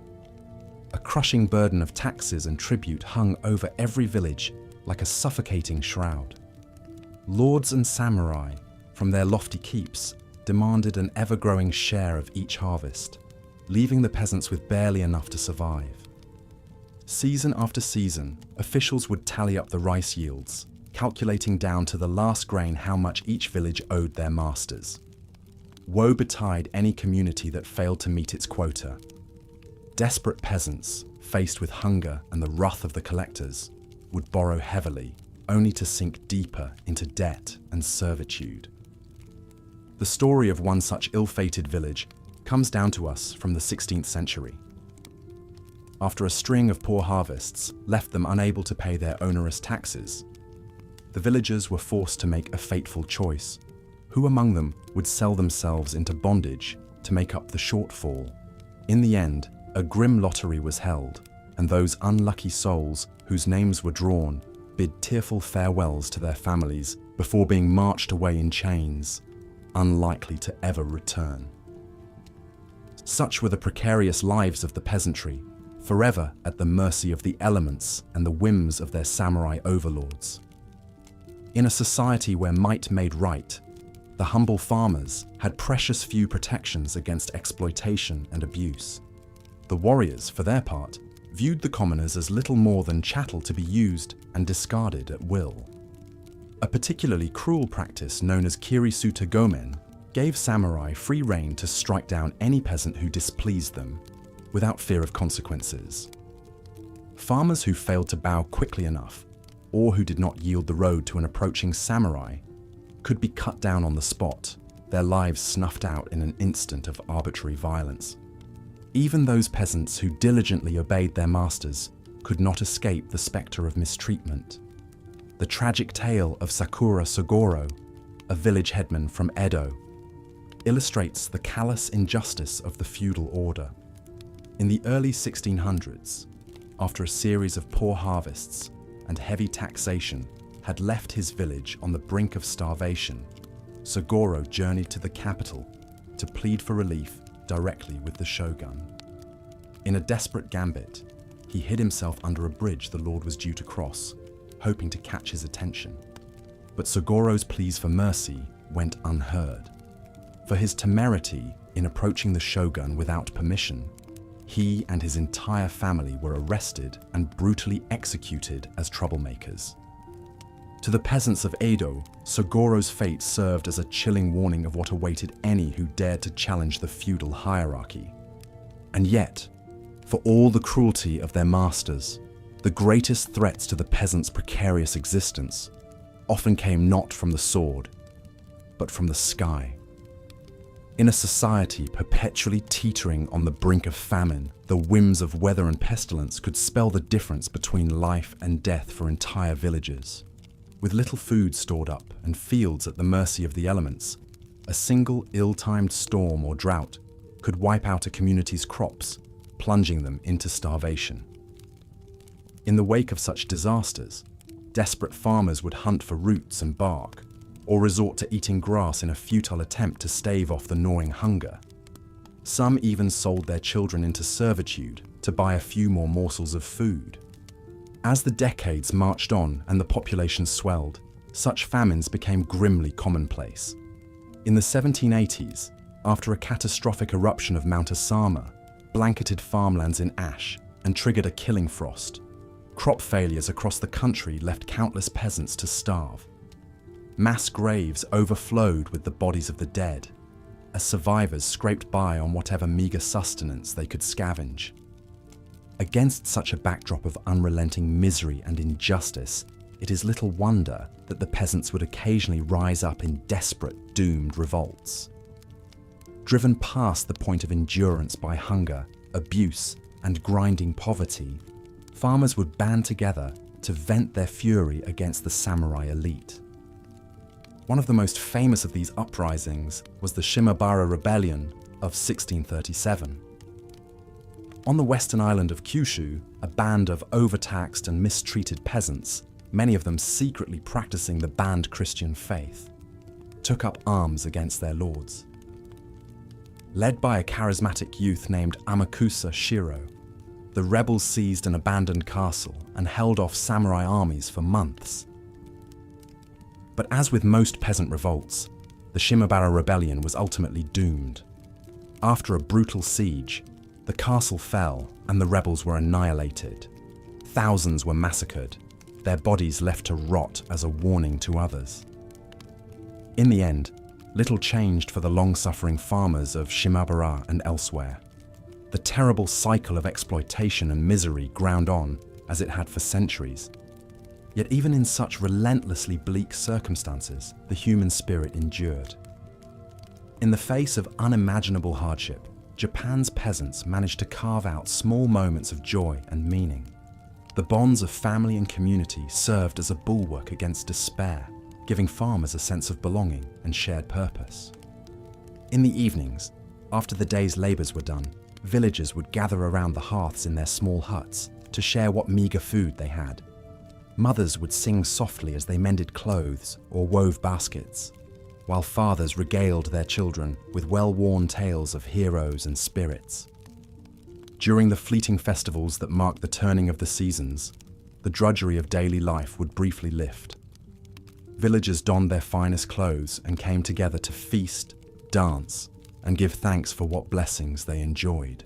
A crushing burden of taxes and tribute hung over every village like a suffocating shroud. Lords and samurai, from their lofty keeps, demanded an ever-growing share of each harvest, leaving the peasants with barely enough to survive. Season after season, officials would tally up the rice yields, calculating down to the last grain how much each village owed their masters. Woe betide any community that failed to meet its quota. Desperate peasants, faced with hunger and the wrath of the collectors, would borrow heavily, only to sink deeper into debt and servitude. The story of one such ill-fated village comes down to us from the 16th century. After a string of poor harvests left them unable to pay their onerous taxes, the villagers were forced to make a fateful choice. Who among them would sell themselves into bondage to make up the shortfall? In the end, a grim lottery was held, and those unlucky souls whose names were drawn bid tearful farewells to their families before being marched away in chains, unlikely to ever return. Such were the precarious lives of the peasantry, forever at the mercy of the elements and the whims of their samurai overlords. In a society where might made right, the humble farmers had precious few protections against exploitation and abuse. The warriors, for their part, viewed the commoners as little more than chattel to be used and discarded at will. A particularly cruel practice known as kirisuta gomen gave samurai free rein to strike down any peasant who displeased them, without fear of consequences. Farmers who failed to bow quickly enough, or who did not yield the road to an approaching samurai, could be cut down on the spot, their lives snuffed out in an instant of arbitrary violence. Even those peasants who diligently obeyed their masters could not escape the spectre of mistreatment. The tragic tale of Sakura Sugoro, a village headman from Edo, illustrates the callous injustice of the feudal order. In the early 1600s, after a series of poor harvests and heavy taxation had left his village on the brink of starvation, Sugoro journeyed to the capital to plead for relief directly with the shogun. In a desperate gambit, he hid himself under a bridge the lord was due to cross, hoping to catch his attention. But Sugoro's pleas for mercy went unheard. For his temerity in approaching the shogun without permission, he and his entire family were arrested and brutally executed as troublemakers. To the peasants of Edo, Sugoro's fate served as a chilling warning of what awaited any who dared to challenge the feudal hierarchy. And yet, for all the cruelty of their masters, the greatest threats to the peasants' precarious existence often came not from the sword, but from the sky. In a society perpetually teetering on the brink of famine, the whims of weather and pestilence could spell the difference between life and death for entire villages. With little food stored up and fields at the mercy of the elements, a single ill-timed storm or drought could wipe out a community's crops, plunging them into starvation. In the wake of such disasters, desperate farmers would hunt for roots and bark, or resort to eating grass in a futile attempt to stave off the gnawing hunger. Some even sold their children into servitude to buy a few more morsels of food. As the decades marched on and the population swelled, such famines became grimly commonplace. In the 1780s, after a catastrophic eruption of Mount Asama blanketed farmlands in ash and triggered a killing frost, crop failures across the country left countless peasants to starve. Mass graves overflowed with the bodies of the dead, as survivors scraped by on whatever meager sustenance they could scavenge. Against such a backdrop of unrelenting misery and injustice, it is little wonder that the peasants would occasionally rise up in desperate, doomed revolts. Driven past the point of endurance by hunger, abuse, and grinding poverty, farmers would band together to vent their fury against the samurai elite. One of the most famous of these uprisings was the Shimabara Rebellion of 1637. On the western island of Kyushu, a band of overtaxed and mistreated peasants, many of them secretly practicing the banned Christian faith, took up arms against their lords. Led by a charismatic youth named Amakusa Shiro, the rebels seized an abandoned castle and held off samurai armies for months. But as with most peasant revolts, the Shimabara Rebellion was ultimately doomed. After a brutal siege, the castle fell and the rebels were annihilated. Thousands were massacred, their bodies left to rot as a warning to others. In the end, little changed for the long-suffering farmers of Shimabara and elsewhere. The terrible cycle of exploitation and misery ground on as it had for centuries. Yet even in such relentlessly bleak circumstances, the human spirit endured. In the face of unimaginable hardship, Japan's peasants managed to carve out small moments of joy and meaning. The bonds of family and community served as a bulwark against despair, giving farmers a sense of belonging and shared purpose. In the evenings, after the day's labours were done, villagers would gather around the hearths in their small huts to share what meager food they had. Mothers would sing softly as they mended clothes or wove baskets, while fathers regaled their children with well-worn tales of heroes and spirits. During the fleeting festivals that marked the turning of the seasons, the drudgery of daily life would briefly lift. Villagers donned their finest clothes and came together to feast, dance, and give thanks for what blessings they enjoyed.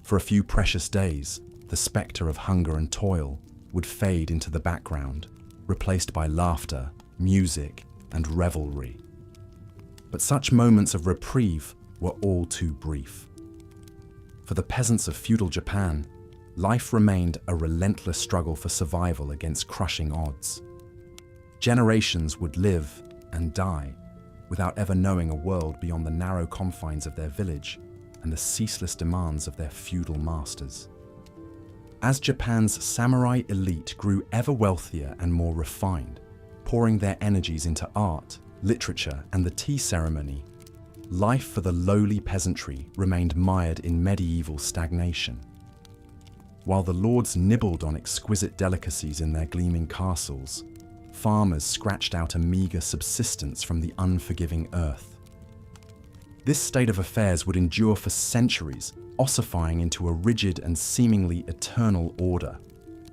For a few precious days, the spectre of hunger and toil would fade into the background, replaced by laughter, music, and revelry. But such moments of reprieve were all too brief. For the peasants of feudal Japan, life remained a relentless struggle for survival against crushing odds. Generations would live and die without ever knowing a world beyond the narrow confines of their village and the ceaseless demands of their feudal masters. As Japan's samurai elite grew ever wealthier and more refined, pouring their energies into art, literature, and the tea ceremony, life for the lowly peasantry remained mired in medieval stagnation. While the lords nibbled on exquisite delicacies in their gleaming castles, farmers scratched out a meager subsistence from the unforgiving earth. This state of affairs would endure for centuries, ossifying into a rigid and seemingly eternal order.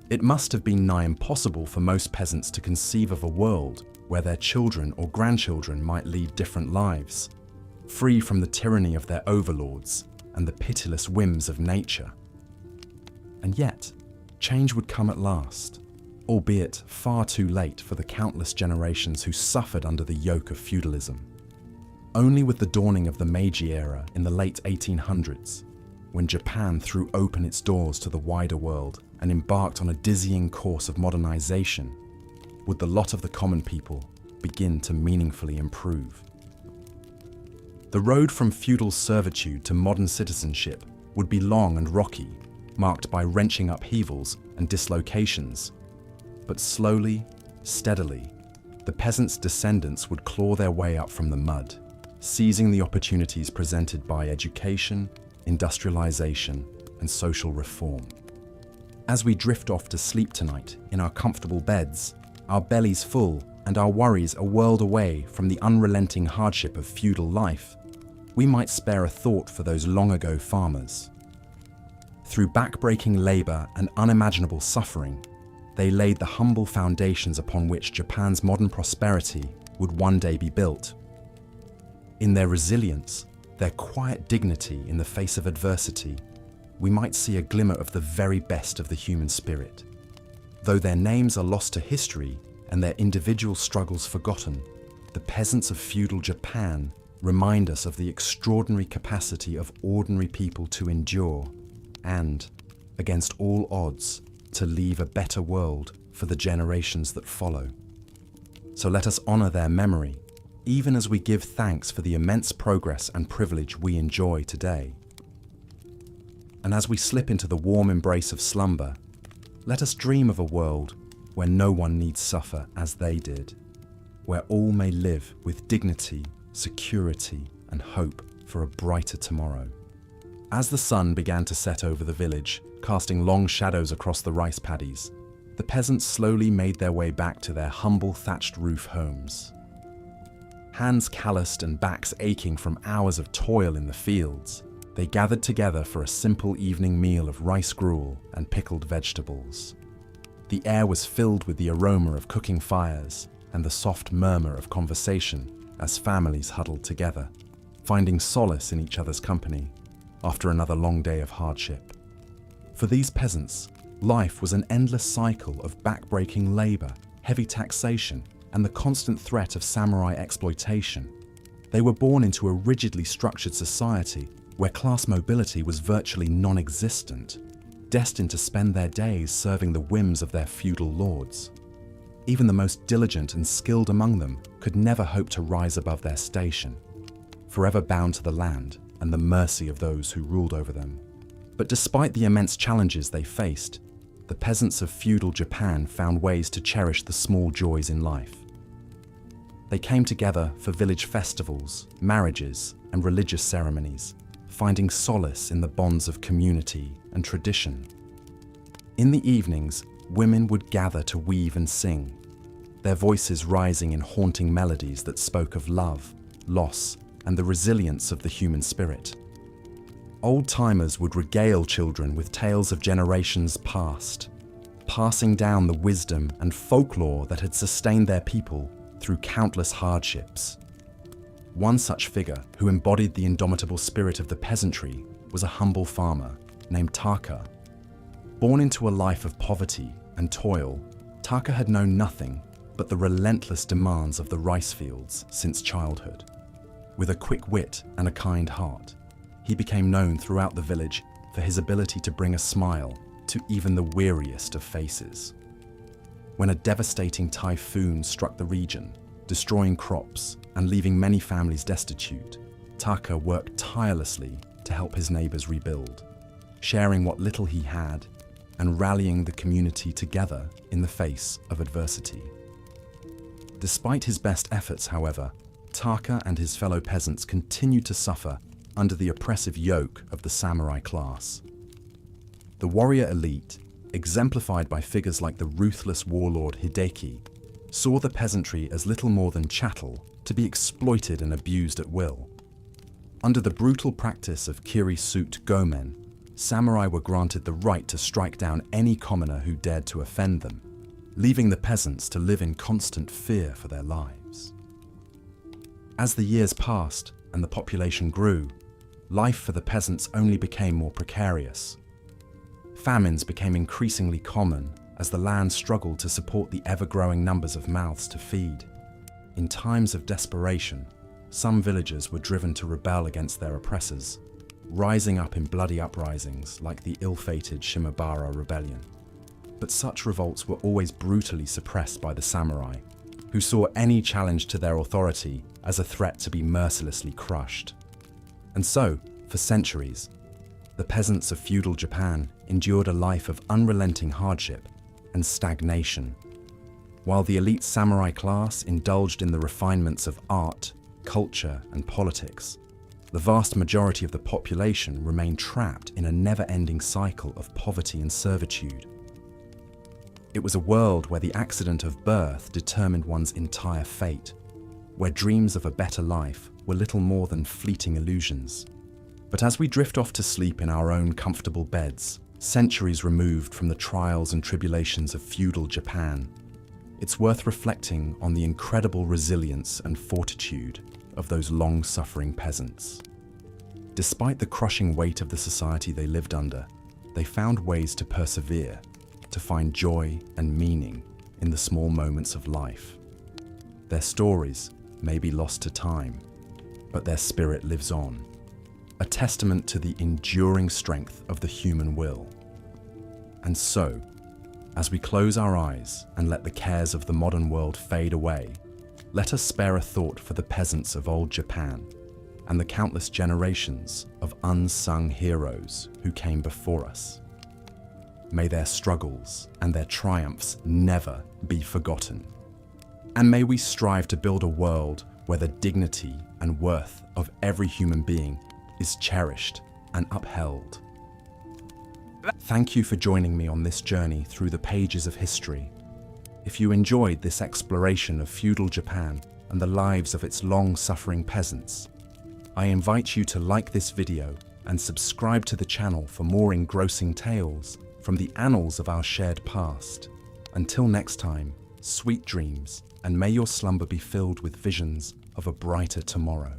It must have been nigh impossible for most peasants to conceive of a world where their children or grandchildren might lead different lives, free from the tyranny of their overlords and the pitiless whims of nature. And yet, change would come at last, albeit far too late for the countless generations who suffered under the yoke of feudalism. Only with the dawning of the Meiji era in the late 1800s, when Japan threw open its doors to the wider world and embarked on a dizzying course of modernization, would the lot of the common people begin to meaningfully improve. The road from feudal servitude to modern citizenship would be long and rocky, marked by wrenching upheavals and dislocations. But slowly, steadily, the peasants' descendants would claw their way up from the mud, seizing the opportunities presented by education, industrialization, and social reform. As we drift off to sleep tonight in our comfortable beds, our bellies full and our worries a world away from the unrelenting hardship of feudal life, we might spare a thought for those long-ago farmers. Through back-breaking labor and unimaginable suffering, they laid the humble foundations upon which Japan's modern prosperity would one day be built. In their resilience, their quiet dignity in the face of adversity, we might see a glimmer of the very best of the human spirit. Though their names are lost to history and their individual struggles forgotten, the peasants of feudal Japan remind us of the extraordinary capacity of ordinary people to endure and, against all odds, to leave a better world for the generations that follow. So let us honor their memory, even as we give thanks for the immense progress and privilege we enjoy today. And as we slip into the warm embrace of slumber, let us dream of a world where no one needs suffer as they did, where all may live with dignity, security, and hope for a brighter tomorrow. As the sun began to set over the village, casting long shadows across the rice paddies, the peasants slowly made their way back to their humble thatched roof homes. Hands calloused and backs aching from hours of toil in the fields, they gathered together for a simple evening meal of rice gruel and pickled vegetables. The air was filled with the aroma of cooking fires and the soft murmur of conversation as families huddled together, finding solace in each other's company after another long day of hardship. For these peasants, life was an endless cycle of back-breaking labor, heavy taxation, and the constant threat of samurai exploitation. They were born into a rigidly structured society where class mobility was virtually non-existent, destined to spend their days serving the whims of their feudal lords. Even the most diligent and skilled among them could never hope to rise above their station, forever bound to the land and the mercy of those who ruled over them. But despite the immense challenges they faced, the peasants of feudal Japan found ways to cherish the small joys in life. They came together for village festivals, marriages, and religious ceremonies, finding solace in the bonds of community and tradition. In the evenings, women would gather to weave and sing, their voices rising in haunting melodies that spoke of love, loss, and the resilience of the human spirit. Old-timers would regale children with tales of generations past, passing down the wisdom and folklore that had sustained their people through countless hardships. One such figure who embodied the indomitable spirit of the peasantry was a humble farmer named Taka. Born into a life of poverty and toil, Taka had known nothing but the relentless demands of the rice fields since childhood. With a quick wit and a kind heart, he became known throughout the village for his ability to bring a smile to even the weariest of faces. When a devastating typhoon struck the region, destroying crops and leaving many families destitute, Taka worked tirelessly to help his neighbors rebuild, sharing what little he had and rallying the community together in the face of adversity. Despite his best efforts, however, Taka and his fellow peasants continued to suffer under the oppressive yoke of the samurai class. The warrior elite, exemplified by figures like the ruthless warlord Hideki, saw the peasantry as little more than chattel to be exploited and abused at will. Under the brutal practice of kiri-suit gomen, samurai were granted the right to strike down any commoner who dared to offend them, leaving the peasants to live in constant fear for their lives. As the years passed and the population grew, life for the peasants only became more precarious. Famines became increasingly common as the land struggled to support the ever-growing numbers of mouths to feed. In times of desperation, some villagers were driven to rebel against their oppressors, rising up in bloody uprisings like the ill-fated Shimabara Rebellion. But such revolts were always brutally suppressed by the samurai, who saw any challenge to their authority as a threat to be mercilessly crushed. And so, for centuries, the peasants of feudal Japan endured a life of unrelenting hardship and stagnation, while the elite samurai class indulged in the refinements of art, culture, and politics. The vast majority of the population remained trapped in a never-ending cycle of poverty and servitude. It was a world where the accident of birth determined one's entire fate, where dreams of a better life were little more than fleeting illusions. But as we drift off to sleep in our own comfortable beds, centuries removed from the trials and tribulations of feudal Japan, it's worth reflecting on the incredible resilience and fortitude of those long-suffering peasants. Despite the crushing weight of the society they lived under, they found ways to persevere, to find joy and meaning in the small moments of life. Their stories may be lost to time, but their spirit lives on, a testament to the enduring strength of the human will. And so, as we close our eyes and let the cares of the modern world fade away, let us spare a thought for the peasants of old Japan and the countless generations of unsung heroes who came before us. May their struggles and their triumphs never be forgotten. And may we strive to build a world where the dignity and worth of every human being is cherished and upheld. Thank you for joining me on this journey through the pages of history. If you enjoyed this exploration of feudal Japan and the lives of its long-suffering peasants, I invite you to like this video and subscribe to the channel for more engrossing tales from the annals of our shared past. Until next time, sweet dreams, and may your slumber be filled with visions of a brighter tomorrow.